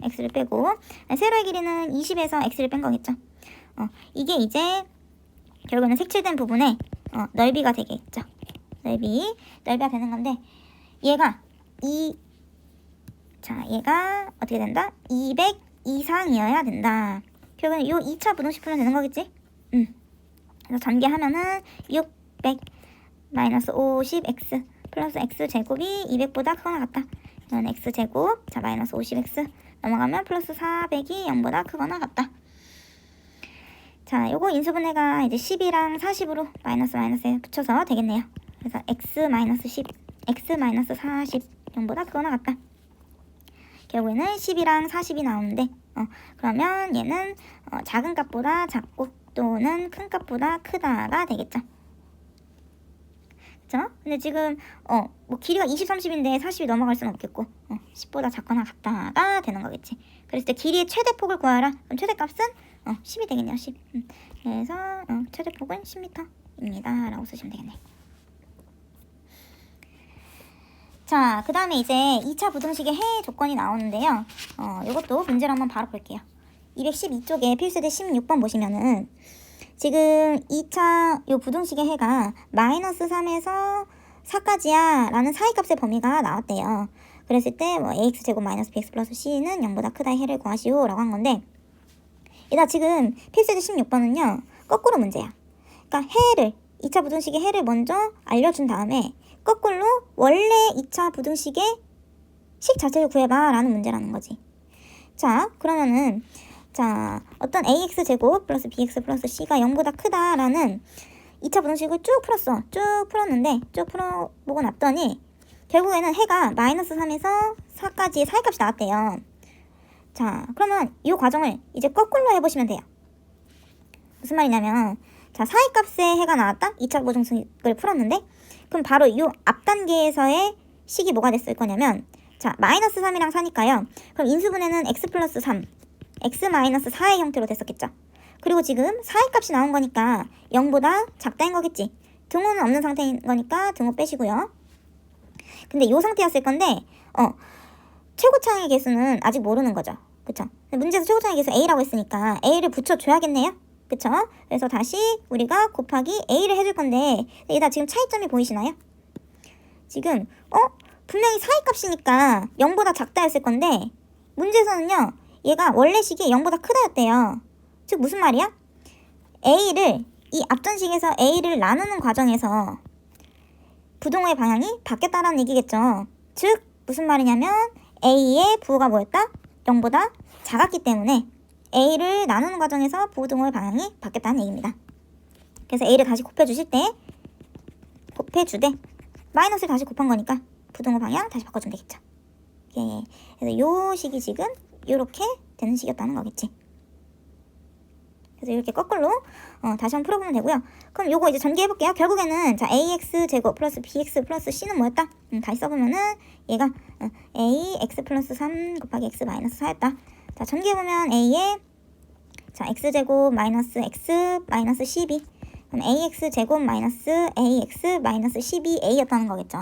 A: x를 빼고 세로의 길이는 20에서 x를 뺀 거겠죠. 이게 이제 결국에는 색칠된 부분의 넓이가 되겠죠. 넓이가 되는 건데 얘가 얘가 어떻게 된다? 200 이상이어야 된다. 결국엔 요 2차 부등식 풀면 되는 거겠지? 그래서 전개하면은 600 마이너스 50x 플러스 x제곱이 200보다 크거나 같다. 이건 x제곱, 자 마이너스 50x 넘어가면 플러스 400이 0보다 크거나 같다. 자, 요거 인수분해가 이제 10이랑 40으로 마이너스에 붙여서 되겠네요. 그래서 x-10, x-40 0보다 크거나 같다. 결국에는 10이랑 40이 나오는데 그러면 얘는 작은 값보다 작고 또는 큰 값보다 크다가 되겠죠. 그쵸? 근데 지금 뭐 길이가 20, 30인데 40이 넘어갈 수는 없겠고 10보다 작거나 같다가 되는 거겠지. 그랬을 때 길이의 최대폭을 구하라. 그럼 최대값은 10이 되겠네요. 10. 그래서 최대폭은 10m입니다 라고 쓰시면 되겠네. 자, 그 다음에 이제 2차 부등식의 해 조건이 나오는데요. 이것도 문제를 한번 바로 볼게요. 212쪽에 필수대 16번 보시면은 지금 2차 요 부등식의 해가 마이너스 3에서 4까지야 라는 사이값의 범위가 나왔대요. 그랬을 때 뭐 ax제곱 마이너스 bx 플러스 c는 0보다 크다의 해를 구하시오 라고 한 건데, 얘가 지금 필수대 16번은요 거꾸로 문제야. 그러니까 해를 2차 부등식의 해를 먼저 알려준 다음에 거꾸로 원래 2차 부등식의 식 자체를 구해봐 라는 문제라는 거지. 자, 그러면은 자, 어떤 ax제곱 플러스 bx 플러스 c가 0보다 크다라는 2차 부등식을 쭉 풀었어. 쭉 풀었는데 쭉 풀어보고 났더니 결국에는 해가 마이너스 3에서 4까지의 사이값이 나왔대요. 자, 그러면 이 과정을 이제 거꾸로 해보시면 돼요. 무슨 말이냐면, 자, 사이값의 해가 나왔다? 2차 부등식을 풀었는데 그럼 바로 이 앞 단계에서의 식이 뭐가 됐을 거냐면, 자, 마이너스 3이랑 4니까요. 그럼 인수분해는 x 플러스 3, x 마이너스 4의 형태로 됐었겠죠. 그리고 지금 사이 값이 나온 거니까 0보다 작다인 거겠지. 등호는 없는 상태인 거니까 등호 빼시고요. 근데 이 상태였을 건데 최고차항의 개수는 아직 모르는 거죠. 그쵸? 문제에서 최고차항의 개수 a라고 했으니까 a를 붙여줘야겠네요. 그쵸? 그래서 다시 우리가 곱하기 a를 해줄 건데, 여기다 지금 차이점이 보이시나요? 지금 분명히 사이 값이니까 0보다 작다였을 건데 문제에서는요 얘가 원래 식이 0보다 크다였대요. 즉 무슨 말이야? a를 이 앞전 식에서 a를 나누는 과정에서 부등호의 방향이 바뀌었다라는 얘기겠죠. 즉 무슨 말이냐면 a의 부호가 뭐였다? 0보다 작았기 때문에 a를 나누는 과정에서 부등호의 방향이 바뀌었다는 얘기입니다. 그래서 a를 다시 곱해주실 때 곱해주되 마이너스를 다시 곱한 거니까 부등호 방향 다시 바꿔주면 되겠죠. 예. 그래서 요 식이 지금 요렇게 되는 식이었다는 거겠지. 그래서 이렇게 거꾸로 다시 한번 풀어보면 되고요. 그럼 요거 이제 전개해볼게요. 결국에는 자 ax제곱 플러스 bx 플러스 c는 뭐였다? 다시 써보면은 얘가 ax 플러스 3 곱하기 x 마이너스 4였다. 자, 전개해보면 a에 자 x제곱 마이너스 x 마이너스 12, 그럼 ax제곱 마이너스 ax 마이너스 12a였다는 거겠죠.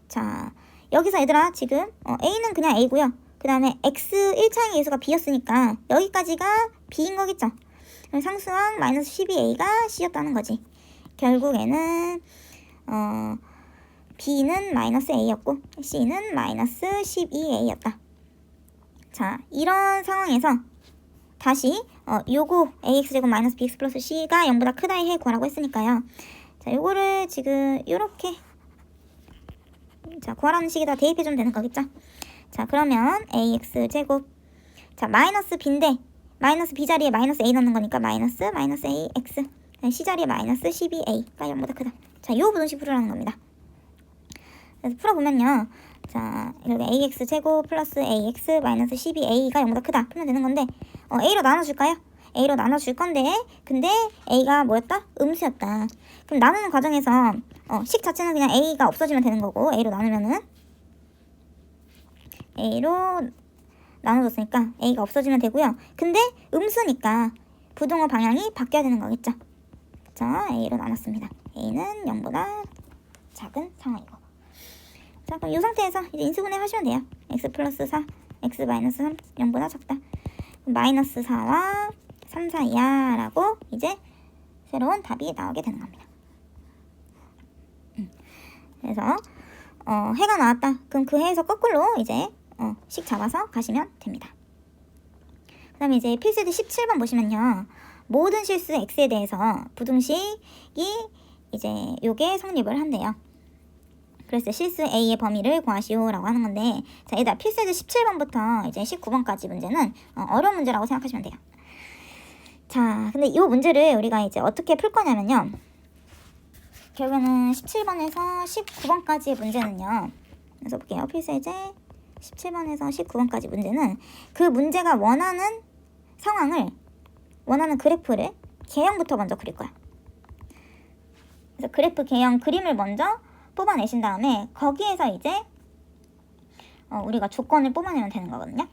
A: 자, 여기서 얘들아 지금 a는 그냥 a고요. 그 다음에 x 1차항의 예수가 b였으니까 여기까지가 b인 거겠죠. 그럼 상수항 마이너스 12a가 c였다는 거지. 결국에는 b는 마이너스 a였고 c는 마이너스 12a였다. 자, 이런 상황에서 다시 요거 ax제곱 마이너스 bx 플러스 c가 0보다 크다의 해 구하라고 했으니까요. 자, 요거를 지금 요렇게 자 구하라는 식에다 대입해주면 되는 거겠죠. 자, 그러면 ax제곱 자 마이너스 b인데 마이너스 b 자리에 마이너스 a 넣는 거니까 마이너스 ax, c 자리에 마이너스 12a가 0보다 크다. 자, 요 부등식 풀으라는 겁니다. 그래서 풀어보면요, 자 이렇게 ax제곱 플러스 ax 마이너스 12a가 0보다 크다 풀면 되는 건데 a로 나눠줄까요? a로 나눠줄 건데 근데 a가 뭐였다? 음수였다. 그럼 나누는 과정에서 식 자체는 그냥 a가 없어지면 되는 거고, a로 나누면은 a로 나눠줬으니까 a가 없어지면 되고요. 근데 음수니까 부등호 방향이 바뀌어야 되는 거겠죠. 자, a로 나눴습니다. a는 0보다 작은 상황이고. 자, 그럼 이 상태에서 이제 인수분해 하시면 돼요. x 플러스 4, x 마이너스 3, 0보다 작다. 마이너스 4와 3 사이야 라고 이제 새로운 답이 나오게 되는 겁니다. 그래서 해가 나왔다. 그럼 그 해에서 거꾸로 이제 식 잡아서 가시면 됩니다. 그 다음에 이제 필수대 17번 보시면요, 모든 실수 x에 대해서 부등식이 이제 요게 성립을 한대요. 그래서 실수 A의 범위를 구하시오라고 하는 건데, 자, 얘들아, 필수제 17번부터 이제 19번까지 문제는 어려운 문제라고 생각하시면 돼요. 자, 근데 이 문제를 우리가 이제 어떻게 풀 거냐면요. 결국에는 17번에서 19번까지의 문제는요. 그래서 볼게요. 필수제 17번에서 19번까지 문제는 그 문제가 원하는 상황을, 원하는 그래프를 개형부터 먼저 그릴 거야. 그래서 그래프 개형 그림을 먼저 뽑아내신 다음에 거기에서 이제 우리가 조건을 뽑아내면 되는 거거든요.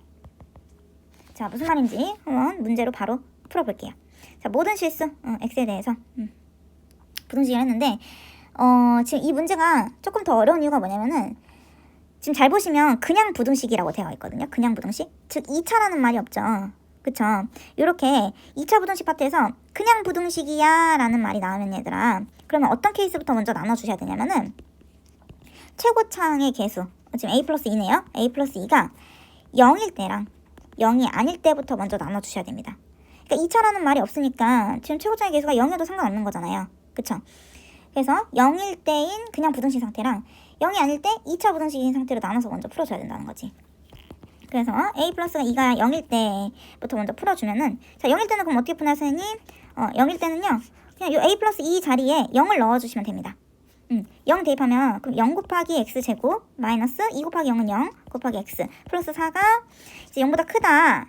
A: 자, 무슨 말인지 한번 문제로 바로 풀어볼게요. 자, 모든 실수 x에 대해서 부등식을 했는데 지금 이 문제가 조금 더 어려운 이유가 뭐냐면은 지금 잘 보시면 그냥 부등식이라고 되어 있거든요. 그냥 부등식, 즉 2차라는 말이 없죠. 그쵸? 이렇게 2차 부등식 파트에서 그냥 부등식이야 라는 말이 나오면 얘들아, 그러면 어떤 케이스부터 먼저 나눠주셔야 되냐면은 최고차항의 개수, 지금 a 플러스 2네요. a 플러스 2가 0일 때랑 0이 아닐 때부터 먼저 나눠주셔야 됩니다. 그러니까 2차라는 말이 없으니까 지금 최고차항의 개수가 0이어도 상관없는 거잖아요. 그쵸? 그래서 0일 때인 그냥 부등식 상태랑 0이 아닐 때 2차 부등식인 상태로 나눠서 먼저 풀어줘야 된다는 거지. 그래서 a 플러스가 2가 0일 때부터 먼저 풀어주면은, 자, 0일 때는 그럼 어떻게 푸나요, 선생님? 0일 때는요, 그냥 이 a 플러스 2 자리에 0을 넣어주시면 됩니다. 0 대입하면 그럼 0 곱하기 x제곱 마이너스 2 곱하기 0은 0 곱하기 x 플러스 4가 이제 0보다 크다.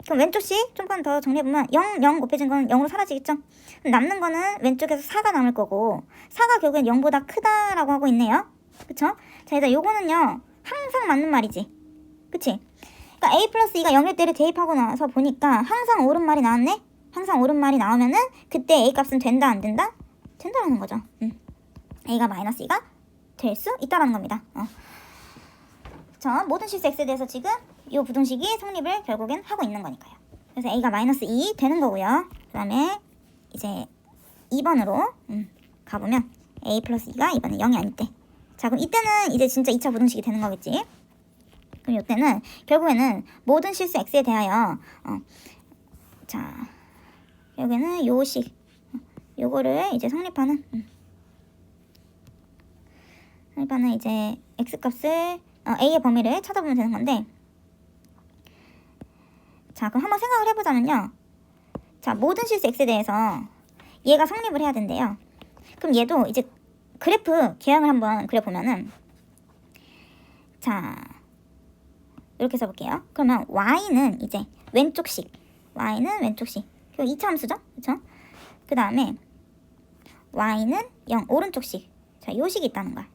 A: 그럼 왼쪽씩 좀만 더 정리해보면 0 곱해진 건 0으로 사라지겠죠? 남는 거는 왼쪽에서 4가 남을 거고, 4가 결국엔 0보다 크다라고 하고 있네요. 그쵸? 자, 일단 요거는요 항상 맞는 말이지. 그치? 그러니까 a 플러스 2가 0일 때를 대입하고 나서 보니까 항상 옳은 말이 나왔네? 항상 옳은 말이 나오면은 그때 a 값은 된다 안 된다? 된다라는 거죠. a가 마이너스 2가 될 수 있다라는 겁니다. 자, 모든 실수 x에 대해서 지금 이 부등식이 성립을 결국엔 하고 있는 거니까요. 그래서 a가 마이너스 2 되는 거고요. 그 다음에 이제 2번으로 가보면 a 플러스 2가 이번에 0이 아닐 때, 자, 그럼 이때는 이제 진짜 2차 부등식이 되는 거겠지. 그럼 이때는 결국에는 모든 실수 x에 대하여 자, 여기는 요식 요거를 이제 성립하는 이제 x값을 a의 범위를 찾아보면 되는 건데, 자, 그럼 한번 생각을 해보자면요. 자, 모든 실수 x에 대해서 얘가 성립을 해야 된대요. 그럼 얘도 이제 그래프 개형을 한번 그려보면은, 자, 이렇게 써볼게요. 그러면 y는 이제 왼쪽식, y는 왼쪽식, 이거 2차 함수죠? 그쵸? 그 다음에 y는 0 오른쪽식, 자, 요 식이 있다는 거야.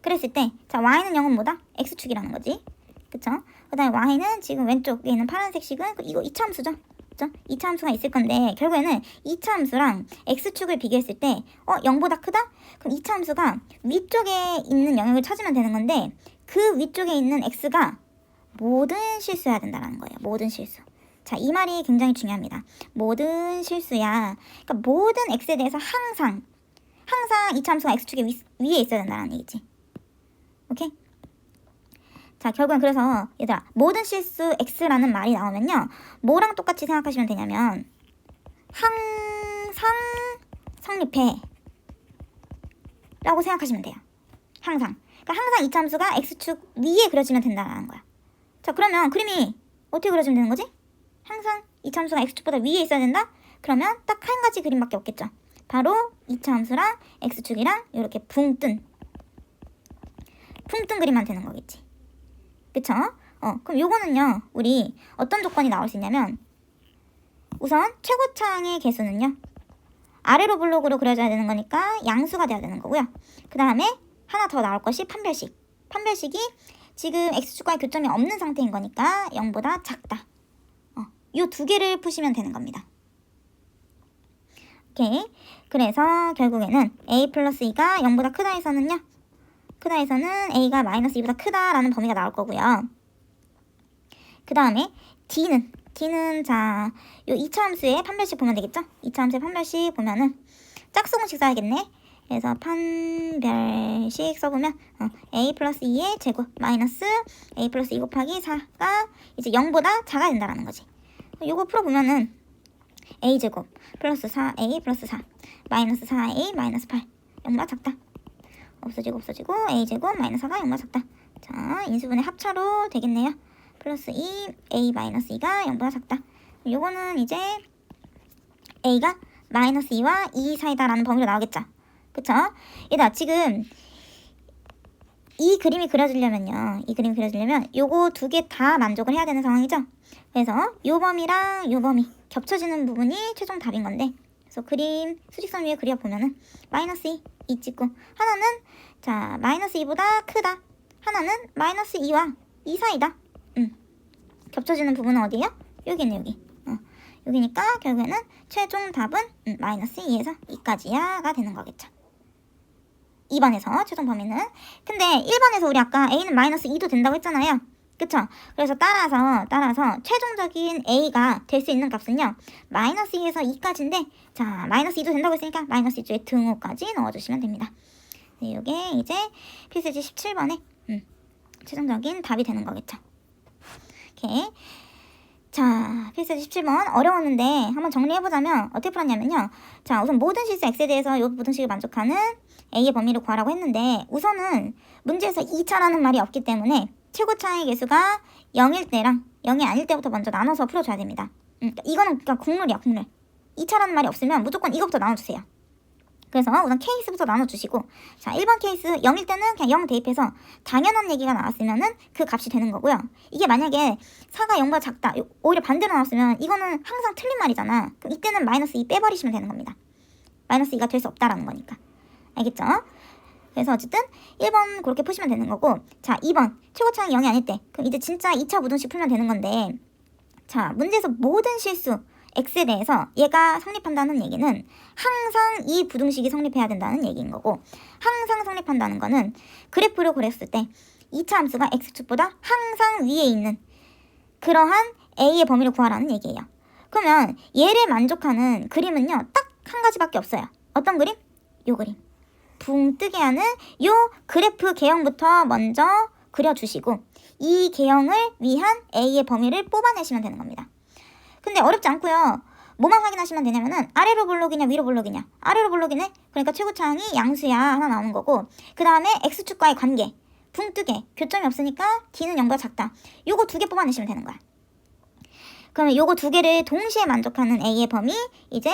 A: 그랬을 때, 자, y는 0은 뭐다? x축이라는 거지. 그쵸? 그 다음에 y는 지금 왼쪽에 있는 파란색 식은 이거 2차 함수죠. 그쵸? 2차 함수가 있을 건데, 결국에는 2차 함수랑 x축을 비교했을 때 0보다 크다? 그럼 2차 함수가 위쪽에 있는 영역을 찾으면 되는 건데, 그 위쪽에 있는 x가 모든 실수여야 된다는 거예요. 모든 실수. 자, 이 말이 굉장히 중요합니다. 모든 실수야. 그러니까 모든 x에 대해서 항상 2차 함수가 x축의 위에 있어야 된다는 얘기지. 오케이? 자, 결국엔 그래서 얘들아, 모든 실수 x라는 말이 나오면요, 뭐랑 똑같이 생각하시면 되냐면 항상 성립해 라고 생각하시면 돼요. 항상. 그러니까 항상 2차 함수가 x축 위에 그려지면 된다는 거야. 자, 그러면 그림이 어떻게 그려지면 되는 거지? 항상 2차 함수가 x축보다 위에 있어야 된다? 그러면 딱 한 가지 그림밖에 없겠죠. 바로 2차 함수랑 x축이랑 이렇게 붕뜬 그림만 되는 거겠지. 그쵸? 그럼 요거는요, 우리 어떤 조건이 나올 수 있냐면, 우선 최고차항의 개수는요, 아래로 블록으로 그려져야 되는 거니까 양수가 돼야 되는 거고요. 그 다음에 하나 더 나올 것이 판별식. 판별식이 지금 x축과의 교점이 없는 상태인 거니까 0보다 작다. 요 두 개를 푸시면 되는 겁니다. 오케이. 그래서 결국에는 a 플러스 2가 0보다 크다에서는요, 크다에서는 a가 마이너스 2보다 크다라는 범위가 나올 거고요. 그 다음에 d는 자, 요 2차 함수의 판별식 보면 되겠죠? 2차 함수의 판별식 보면은 짝수공식 써야겠네. 그래서 판별식 써보면 a 플러스 2의 제곱 마이너스 a 플러스 2 곱하기 4가 이제 0보다 작아야 된다는 거지. 요거 풀어보면은 a 제곱 플러스 4a 플러스 4 마이너스 4a 마이너스 8 0보다 작다. 없어지고 a제곱 마이너스 4가 0보다 작다. 자, 인수분해 합차로 되겠네요. 플러스 2 a 마이너스 2가 0보다 작다. 요거는 이제 a가 마이너스 2와 2 사이다라는 범위로 나오겠죠. 그쵸? 얘들아, 지금 이 그림이 그려지려면 요거 두 개 다 만족을 해야 되는 상황이죠. 그래서 요 범위랑 요 범위 겹쳐지는 부분이 최종 답인 건데, 그래서 그림 수직선 위에 그려보면은 마이너스 2 찍고, 하나는 자 마이너스 2보다 크다, 하나는 마이너스 2와 2 사이다. 겹쳐지는 부분은 어디예요? 여기 있네, 여기. 여기니까 결국에는 최종 답은 마이너스 2에서 2까지야가 되는 거겠죠. 2번에서 최종 범위는. 근데 1번에서 우리 아까 a는 마이너스 2도 된다고 했잖아요. 그쵸? 그래서 따라서 최종적인 a가 될 수 있는 값은요, 마이너스 2에서 2까지인데, 자 마이너스 2도 된다고 했으니까 마이너스 2쪽에 등호까지 넣어주시면 됩니다. 네, 요게 이제 필수지 17번에 최종적인 답이 되는 거겠죠. 오케이. 자, 필수지 17번 어려웠는데 한번 정리해보자면 어떻게 풀었냐면요. 자, 우선 모든 실수 x에 대해서 이 모든식을 만족하는 a의 범위를 구하라고 했는데, 우선은 문제에서 2차라는 말이 없기 때문에 최고차의 개수가 0일 때랑 0이 아닐 때부터 먼저 나눠서 풀어줘야 됩니다. 이거는 그러니까 국룰이야, 국룰. 2차라는 말이 없으면 무조건 이거부터 나눠주세요. 그래서 우선 케이스부터 나눠주시고, 자 1번 케이스 0일 때는 그냥 0 대입해서 당연한 얘기가 나왔으면은 그 값이 되는 거고요. 이게 만약에 4가 0보다 작다, 오히려 반대로 나왔으면 이거는 항상 틀린 말이잖아. 그럼 이때는 마이너스 2 빼버리시면 되는 겁니다. 마이너스 2가 될 수 없다라는 거니까. 알겠죠? 그래서 어쨌든 1번 그렇게 푸시면 되는 거고, 자 2번 최고차항이 0이 아닐 때, 그럼 이제 진짜 2차 부등식 풀면 되는 건데, 자 문제에서 모든 실수 x에 대해서 얘가 성립한다는 얘기는 항상 이 부등식이 성립해야 된다는 얘기인 거고, 항상 성립한다는 거는 그래프로 그렸을 때 2차 함수가 x축보다 항상 위에 있는 그러한 a의 범위를 구하라는 얘기예요. 그러면 얘를 만족하는 그림은요, 딱 한 가지밖에 없어요. 어떤 그림? 요 그림. 붕 뜨게 하는 요 그래프 개형부터 먼저 그려주시고, 이 개형을 위한 a의 범위를 뽑아내시면 되는 겁니다. 근데 어렵지 않고요. 뭐만 확인하시면 되냐면은 아래로 볼록이냐 위로 볼록이냐. 아래로 볼록이네. 그러니까 최고차항이 양수야 하나 나오는 거고, 그 다음에 x축과의 관계, 붕 뜨게, 교점이 없으니까 d는 0보다 작다. 요거 두 개 뽑아내시면 되는 거야. 그러면 요거 두 개를 동시에 만족하는 a의 범위 이제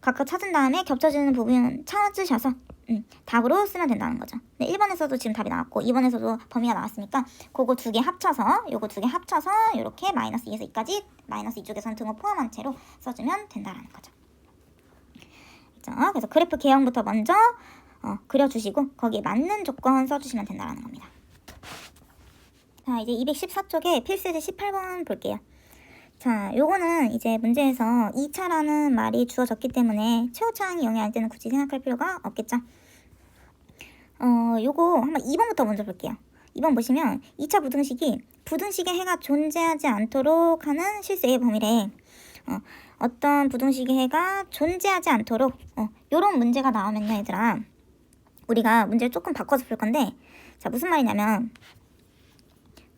A: 각각 찾은 다음에 겹쳐지는 부분 찾으셔서 답으로 쓰면 된다는 거죠. 네, 1번에서도 지금 답이 나왔고 2번에서도 범위가 나왔으니까 그거 두 개 합쳐서, 요거 두 개 합쳐서 이렇게 마이너스 2에서 2까지 마이너스 2쪽에서는 등호 포함한 채로 써주면 된다는 거죠. 그렇죠? 그래서 그래프 개형부터 먼저 그려주시고 거기에 맞는 조건 써주시면 된다는 겁니다. 자, 이제 214쪽에 필수제 18번 볼게요. 자, 요거는 이제 문제에서 2차라는 말이 주어졌기 때문에 최고차항이 0이 아닐 때는 굳이 생각할 필요가 없겠죠. 요거 한번 2번부터 먼저 볼게요. 2번 보시면 2차 부등식의 해가 존재하지 않도록 하는 실수의 범위래. 어떤 부등식의 해가 존재하지 않도록 요런 문제가 나오면요, 얘들아, 우리가 문제를 조금 바꿔서 풀 건데, 자 무슨 말이냐면,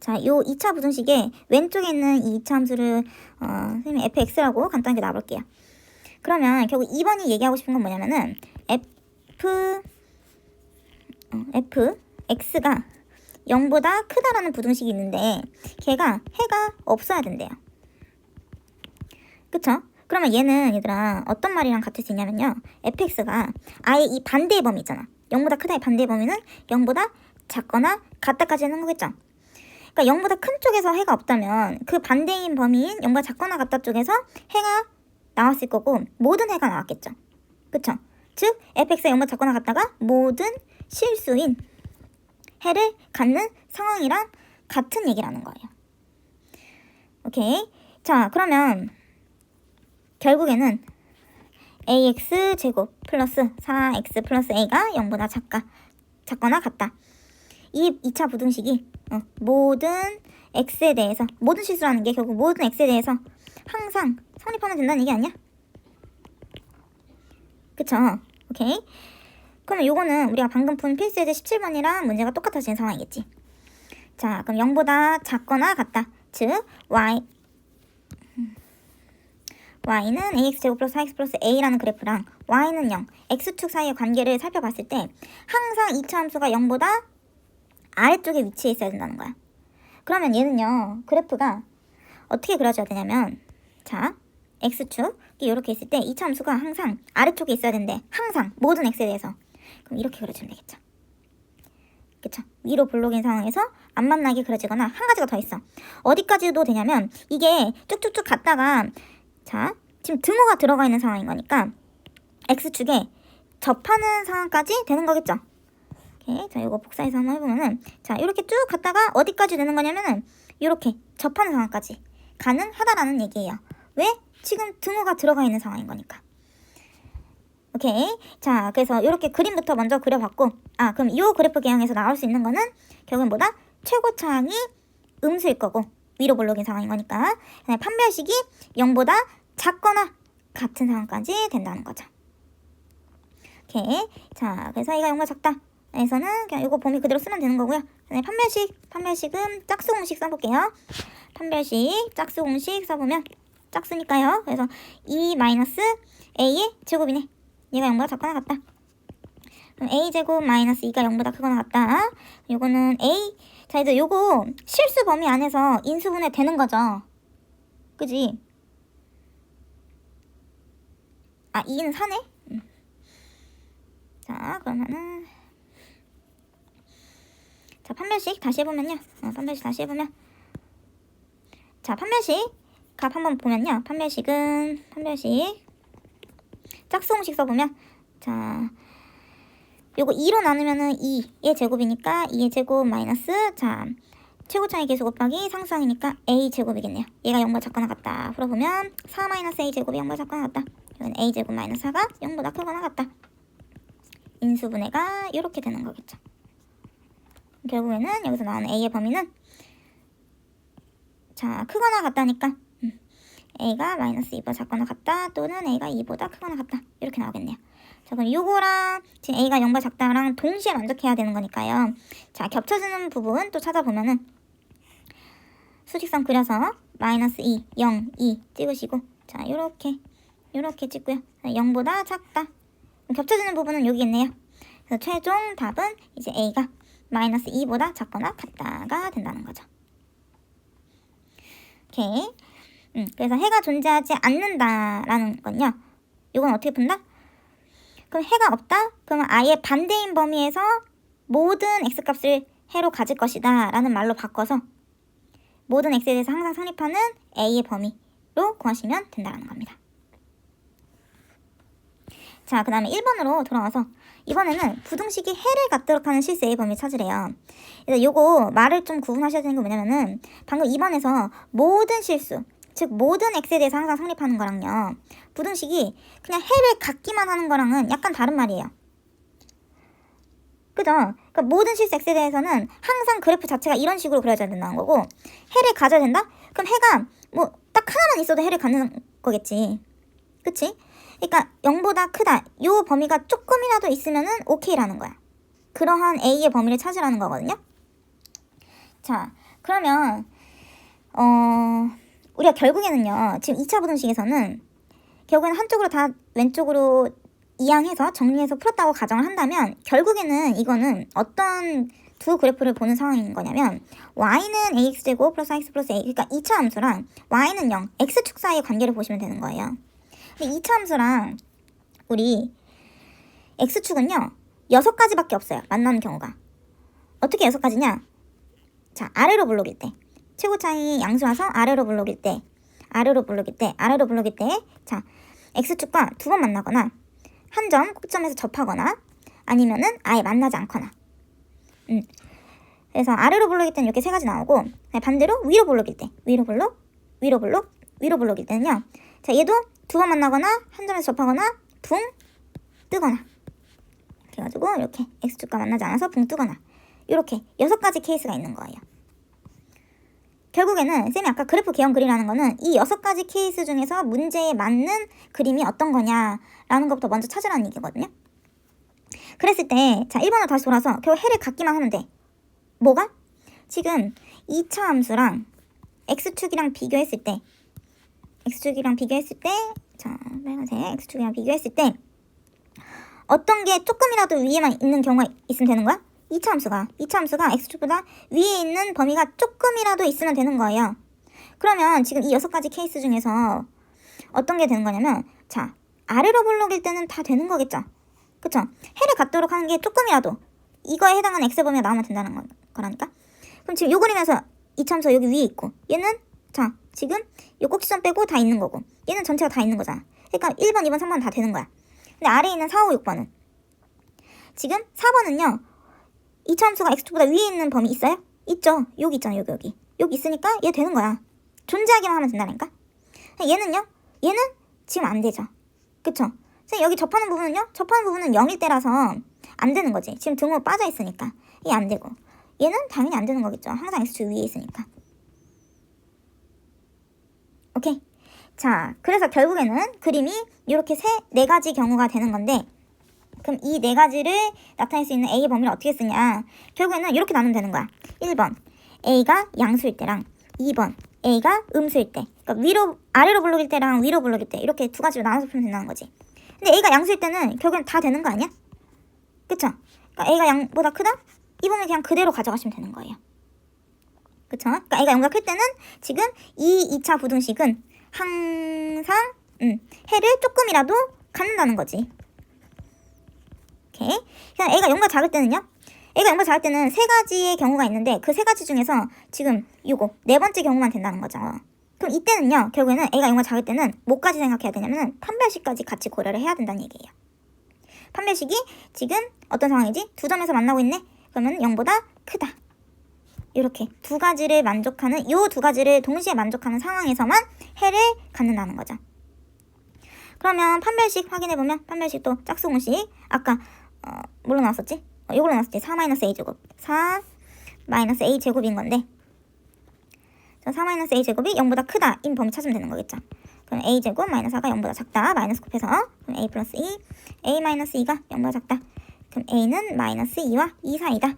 A: 자, 요 2차 부등식의 왼쪽에 있는 이 2차 함수를 선생님 fx라고 간단하게 놔볼게요. 그러면 결국 2번이 얘기하고 싶은 건 뭐냐면은 fx가 0보다 크다라는 부등식이 있는데 걔가 해가 없어야 된대요. 그쵸? 그러면 얘는 얘들아 어떤 말이랑 같을 수 있냐면요, fx가 아예 이 반대의 범위 있잖아. 0보다 크다의 반대의 범위는 0보다 작거나 같다까지 하는 거겠죠. 그러니까 0보다 큰 쪽에서 해가 없다면 그 반대인 범위인 0보다 작거나 같다 쪽에서 해가 나왔을 거고 모든 해가 나왔겠죠. 그쵸? 즉 fx가 0보다 작거나 같다가 모든 실수인 해를 갖는 상황이랑 같은 얘기라는 거예요. 오케이. 자, 그러면 결국에는 ax제곱 플러스 4x 플러스 a가 0보다 작거나 같다. 이 2차 부등식이 모든 x에 대해서, 모든 실수라는 게 결국 모든 x에 대해서 항상 성립하면 된다는 얘기 아니야? 그쵸? 오케이. 그러면 요거는 우리가 방금 푼 필수예제 17번이랑 문제가 똑같아지는 상황이겠지. 자, 그럼 0보다 작거나 같다. 즉 y는 ax제곱 플러스 4x 플러스 a라는 그래프랑 y는 0, x축 사이의 관계를 살펴봤을 때 항상 2차 함수가 0보다 아래쪽에 위치해 있어야 된다는 거야. 그러면 얘는요, 그래프가 어떻게 그려줘야 되냐면, 자, x축이 이렇게 있을 때 2차 함수가 항상 아래쪽에 있어야 된대. 항상 모든 x에 대해서. 그럼 이렇게 그려주면 되겠죠. 그쵸? 위로 볼록인 상황에서 안 만나게 그려지거나 한 가지가 더 있어. 어디까지도 되냐면 이게 쭉쭉쭉 갔다가 자, 지금 등호가 들어가 있는 상황인 거니까 x축에 접하는 상황까지 되는 거겠죠. 오케이. 자, 이거 복사해서 한번 해보면은 자, 이렇게 쭉 갔다가 어디까지 되는 거냐면은 이렇게 접하는 상황까지 가능하다라는 얘기예요. 왜? 지금 등호가 들어가 있는 상황인 거니까. 오케이. 자, 그래서 이렇게 그림부터 먼저 그려봤고, 그럼 이 그래프 개형에서 나올 수 있는 거는 결국은 뭐다? 최고차항이 음수일 거고, 위로 볼록인 상황인 거니까. 판별식이 0보다 작거나 같은 상황까지 된다는 거죠. 오케이. 자, 그래서 얘가 0보다 작다. 에서는 그냥 이거 범위 그대로 쓰면 되는 거고요. 판별식은 짝수 공식 써볼게요. 판별식 짝수 공식 써보면 짝수니까요. 그래서 2-a의 제곱이네. 얘가 0보다 작거나 같다. 그럼 a제곱 마이너스 2가 0보다 크거나 같다. 요거는 a. 자, 이제 요거 실수 범위 안에서 인수분해 되는 거죠. 그지? 2는 4네? 자, 그러면은 자, 판별식 다시 해보면요. 자, 판별식 값 한번 보면요. 판별식 짝수 공식 써보면 자, 요거 2로 나누면은 2의 제곱이니까 2의 제곱 마이너스 자, 최고차의 계수 곱하기 상수항이니까 a 제곱이겠네요. 얘가 0보다 작거나 같다. 풀어보면 4 마이너스 a 제곱이 0보다 작거나 같다. 이건 a 제곱 마이너스 4가 0보다 크거나 같다. 인수분해가 이렇게 되는 거겠죠. 결국에는 여기서 나오는 a의 범위는 자, 크거나 같다니까 a가 마이너스 2보다 작거나 같다 또는 a가 2보다 크거나 같다 이렇게 나오겠네요. 자, 그럼 요거랑 지금 a가 0보다 작다랑 동시에 만족해야 되는 거니까요. 자, 겹쳐지는 부분 또 찾아보면은 수직선 그려서 마이너스 2, 0, 2 찍으시고 자, 요렇게 찍고요. 0보다 작다. 겹쳐지는 부분은 여기 있네요. 그래서 최종 답은 이제 a가 마이너스 2보다 작거나 같다가 된다는 거죠. 오케이. 그래서 해가 존재하지 않는다라는 건요. 이건 어떻게 푼다? 그럼 해가 없다? 그러면 아예 반대인 범위에서 모든 x값을 해로 가질 것이다 라는 말로 바꿔서 모든 x에 대해서 항상 성립하는 a의 범위로 구하시면 된다는 겁니다. 자, 그 다음에 1번으로 돌아와서 이번에는 부등식이 해를 갖도록 하는 실수 a의 범위 찾으래요. 그래서 요거 말을 좀 구분하셔야 되는 게 뭐냐면은 방금 2번에서 모든 실수, 즉 모든 x에 대해서 항상 성립하는 거랑요. 부등식이 그냥 해를 갖기만 하는 거랑은 약간 다른 말이에요. 그죠? 그러니까 모든 실수 x에 대해서는 항상 그래프 자체가 이런 식으로 그려져야 된다는 거고 해를 가져야 된다? 그럼 해가 뭐 딱 하나만 있어도 해를 갖는 거겠지. 그치? 그러니까 0보다 크다. 요 범위가 조금이라도 있으면은 오케이라는 거야. 그러한 a의 범위를 찾으라는 거거든요. 자, 그러면 우리가 결국에는요. 지금 2차 부등식에서는 결국에는 한쪽으로 다 왼쪽으로 이항해서 정리해서 풀었다고 가정을 한다면 결국에는 이거는 어떤 두 그래프를 보는 상황인 거냐면 y는 ax제곱 플러스 x 플러스 a 그러니까 2차 함수랑 y는 0, x축 사이의 관계를 보시면 되는 거예요. 근데 2차 함수랑 우리 x축은요 6가지밖에 없어요. 만나는 경우가. 어떻게 6가지냐? 자, 아래로 블록일 때 최고차이 양수와서 아래로 블록일 때 자, x축과 두 번 만나거나 한 점 꼭점에서 접하거나 아니면은 아예 만나지 않거나 그래서 아래로 블록일 때는 이렇게 세 가지 나오고 반대로 위로 블록일 때 위로 블록일 때는요 자, 얘도 두 번 만나거나 한 점에서 접하거나 붕 뜨거나 그래가지고 이렇게 x축과 만나지 않아서 붕 뜨거나 이렇게 6가지 케이스가 있는 거예요. 결국에는 쌤이 아까 그래프 개형 그리라는 거는 이 6가지 케이스 중에서 문제에 맞는 그림이 어떤 거냐라는 것부터 먼저 찾으라는 얘기거든요. 그랬을 때 자 1번으로 다시 돌아서 결국 해를 갖기만 하면 돼. 뭐가? 지금 2차 함수랑 x축이랑 비교했을 때 x축이랑 비교했을 때, 자, 빨간색 x축이랑 비교했을 때 어떤 게 조금이라도 위에만 있는 경우가 있으면 되는 거야? 2차 함수가 x축보다 위에 있는 범위가 조금이라도 있으면 되는 거예요. 그러면 지금 이 6가지 케이스 중에서 어떤 게 되는 거냐면, 자, 아래로 볼록일 때는 다 되는 거겠죠? 그쵸? 해를 갖도록 하는 게 조금이라도 이거에 해당하는 x 범위가 나오면 된다는 거라니까? 그럼 지금 요 그림에서 2차 함수가 여기 위에 있고, 얘는 자, 지금 요 꼭지점 빼고 다 있는 거고, 얘는 전체가 다 있는 거잖아. 그러니까 1번, 2번, 3번 다 되는 거야. 근데 아래에 있는 4, 5, 6번은 지금 4번은요, 2차 함수가 x축보다 위에 있는 범위 있어요? 있죠. 여기 있잖아. 여기 있으니까 얘 되는 거야. 존재하기만 하면 된다니까. 얘는요, 얘는 지금 안 되죠. 그쵸? 여기 접하는 부분은 0일 때라서 안 되는 거지. 지금 등호 빠져 있으니까 이게 안 되고, 얘는 당연히 안 되는 거겠죠. 항상 x축 위에 있으니까. 오케이. 자, 그래서 결국에는 그림이 이렇게 네 가지 경우가 되는 건데, 그럼 이 네 가지를 나타낼 수 있는 A의 범위를 어떻게 쓰냐? 결국에는 이렇게 나누면 되는 거야. 1번 A가 양수일 때랑 2번 A가 음수일 때. 그러니까 아래로 볼록일 때랑 위로 볼록일 때 이렇게 두 가지로 나눠서 풀면 된다는 거지. 근데 A가 양수일 때는 결국엔 다 되는 거 아니야? 그쵸? 그러니까 A가 양보다 크다? 이 범위 그냥 그대로 가져가시면 되는 거예요. 그쵸? 그러니까 A가 0보다 클 때는 지금 이 2차 부등식은 항상 해를 조금이라도 갖는다는 거지. 오케이. 그냥 A가 0보다 작을 때는요? A가 0보다 작을 때는 세 가지의 경우가 있는데 그 세 가지 중에서 지금 요거 네 번째 경우만 된다는 거죠. 그럼 이때는요, 결국에는 A가 0보다 작을 때는 뭐까지 생각해야 되냐면은 판별식까지 같이 고려를 해야 된다는 얘기예요. 판별식이 지금 어떤 상황이지? 두 점에서 만나고 있네? 그러면 0보다 크다. 이렇게 두 가지를 만족하는, 요 두 가지를 동시에 만족하는 상황에서만 해를 갖는다는 거죠. 그러면 판별식 확인해보면, 판별식 또 짝수공식 아까 뭘로 나왔었지? 이걸로 나왔었지. 4-a제곱 4-a제곱인 건데, 4-a제곱이 0보다 크다 인 범위 찾으면 되는 거겠죠. 그럼 a제곱 마이너스 4가 0보다 작다. 마이너스 곱해서 그럼 a 플러스 2, a 마이너스 2가 0보다 작다. 그럼 a는 마이너스 2와 2 사이다.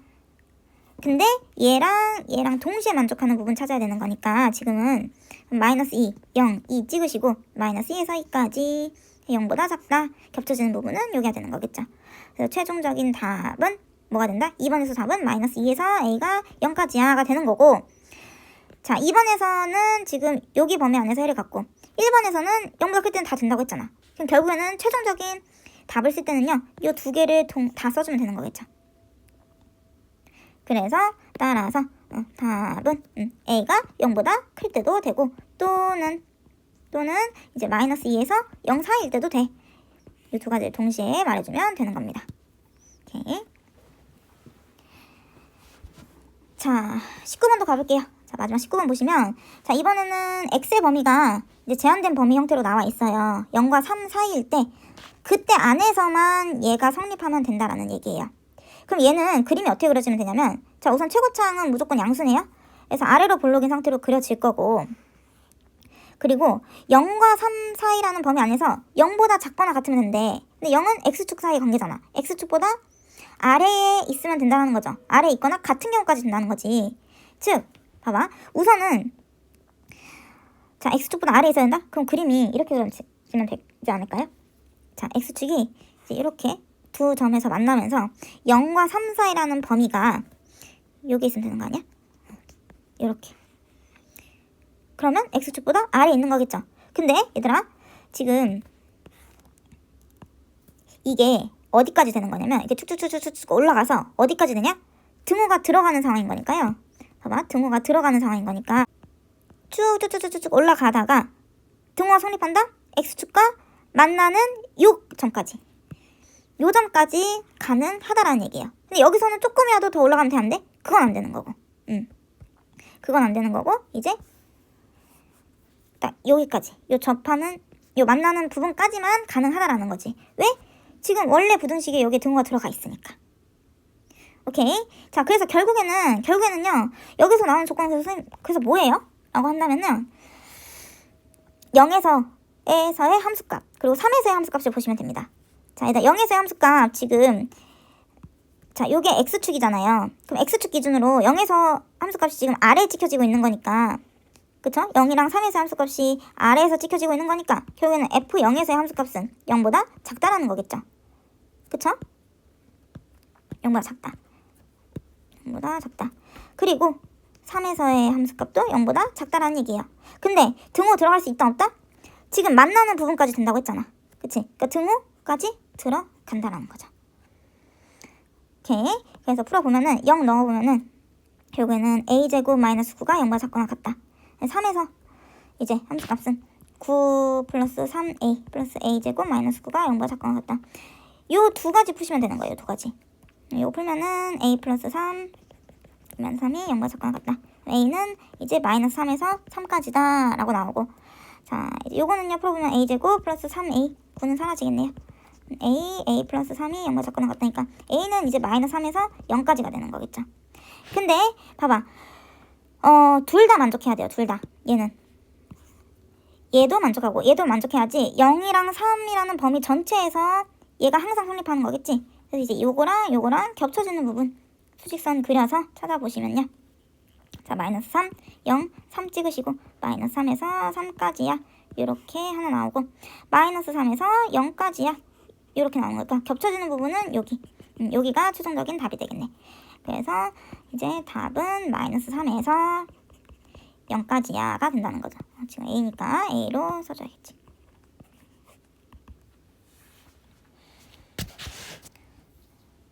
A: 근데 얘랑 동시에 만족하는 부분 찾아야 되는 거니까 지금은 마이너스 2, 0, 2 찍으시고 마이너스 2에서 2까지 0보다 작다. 겹쳐지는 부분은 여기가 되는 거겠죠. 그래서 최종적인 답은 뭐가 된다? 2번에서 답은 마이너스 2에서 a가 0까지야가 되는 거고, 자, 2번에서는 지금 여기 범위 안에서 해를 갖고 1번에서는 0보다 클 때는 다 된다고 했잖아. 그럼 결국에는 최종적인 답을 쓸 때는요, 이 두 개를 다 써주면 되는 거겠죠. 그래서 따라서 답은 a가 0보다 클 때도 되고, 또는 이제 마이너스 2에서 0 사이일 때도 돼. 이 두 가지를 동시에 말해주면 되는 겁니다. 오케이. 자, 19번도 가볼게요. 자, 마지막 19번 보시면, 자, 이번에는 x의 범위가 이제 제한된 범위 형태로 나와 있어요. 0과 3 사이일 때 그때 안에서만 얘가 성립하면 된다라는 얘기예요. 그럼 얘는 그림이 어떻게 그려지면 되냐면, 자, 우선 최고창은 무조건 양수네요. 그래서 아래로 볼록인 상태로 그려질 거고, 그리고 0과 3 사이라는 범위 안에서 0보다 작거나 같으면 된대. 근데 0은 x축 사이의 관계잖아. x축보다 아래에 있으면 된다는 거죠. 아래에 있거나 같은 경우까지 된다는 거지. 즉, 봐봐. 우선은 자, x축보다 아래에 있어야 된다? 그럼 그림이 이렇게 그려지면 되지 않을까요? 자, x축이 이제 이렇게 두 점에서 만나면서 0과 3 사이라는 범위가 여기 있으면 되는 거 아니야? 이렇게. 그러면 x축보다 아래에 있는 거겠죠. 근데 얘들아, 지금 이게 어디까지 되는 거냐면, 이렇게 쭉쭉쭉쭉 올라가서 어디까지 되냐? 등호가 들어가는 상황인 거니까요. 봐봐, 등호가 들어가는 상황인 거니까 쭉쭉쭉쭉 올라가다가 등호가 성립한다? x축과 만나는 요 점까지, 요 점까지 가능하다라는 얘기예요. 근데 여기서는 조금이라도 더 올라가면 되는데 그건 안 되는 거고, 그건 안 되는 거고, 이제 딱 여기까지, 요 만나는 부분까지만 가능하다라는 거지. 왜? 지금 원래 부등식에 여기 등호가 들어가 있으니까. 오케이. 자, 그래서 결국에는요, 여기서 나오는 조건에서 선생님, 그래서 뭐예요? 라고 한다면은 0에서의 함수값, 그리고 3에서의 함수값을 보시면 됩니다. 자, 일단 0에서의 함수값 지금, 자, 요게 x축이잖아요. 그럼 x축 기준으로 0에서 함수값이 지금 아래에 찍혀지고 있는 거니까, 그쵸? 0이랑 3에서의 함수값이 아래에서 찍혀지고 있는 거니까 결국에는 f0에서의 함수값은 0보다 작다라는 거겠죠. 그쵸? 0보다 작다. 0보다 작다. 그리고 3에서의 함수값도 0보다 작다라는 얘기예요. 근데 등호 들어갈 수 있다 없다? 지금 만나는 부분까지 된다고 했잖아. 그치? 그러니까 등호까지 들어간다라는 거죠. 오케이. 그래서 풀어보면은 0 넣어보면은 결국에는 a제곱 마이너스 9가 0보다 작거나 같다. 3에서 이제 함수값은 9 플러스 3a 플러스 a제곱 마이너스 9가 0보다 작거나 같다. 요 두 가지 푸시면 되는 거예요. 두 가지. 이거 풀면은 a 플러스 3 그러면 3이 0보다 작거나 같다. a는 이제 마이너스 3에서 3까지다 라고 나오고, 자 이제 요거는요 풀어보면 a제곱 플러스 3a 9는 사라지겠네요. a 플러스 3이 0보다 작거나 같다니까 a는 이제 마이너스 3에서 0까지가 되는 거겠죠. 근데 봐봐, 둘 다 만족해야 돼요. 둘 다. 얘도 만족하고 얘도 만족해야지 0이랑 3이라는 범위 전체에서 얘가 항상 성립하는 거겠지. 그래서 이제 요거랑 겹쳐지는 부분 수직선 그려서 찾아보시면요. 자, 마이너스 3, 0, 3 찍으시고 마이너스 3에서 3까지야. 요렇게 하나 나오고 마이너스 3에서 0까지야. 요렇게 나오는 거니까 겹쳐지는 부분은 여기. 여기가 최종적인 답이 되겠네. 그래서 이제 답은 마이너스 3에서 0까지야가 된다는 거죠. 지금 a니까 a로 써줘야겠지.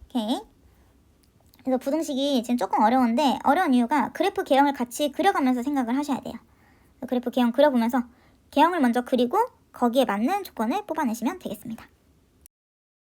A: 오케이. 그래서 부등식이 지금 조금 어려운데 어려운 이유가 그래프 개형을 같이 그려가면서 생각을 하셔야 돼요. 그래프 개형 그려보면서 개형을 먼저 그리고 거기에 맞는 조건을 뽑아내시면 되겠습니다.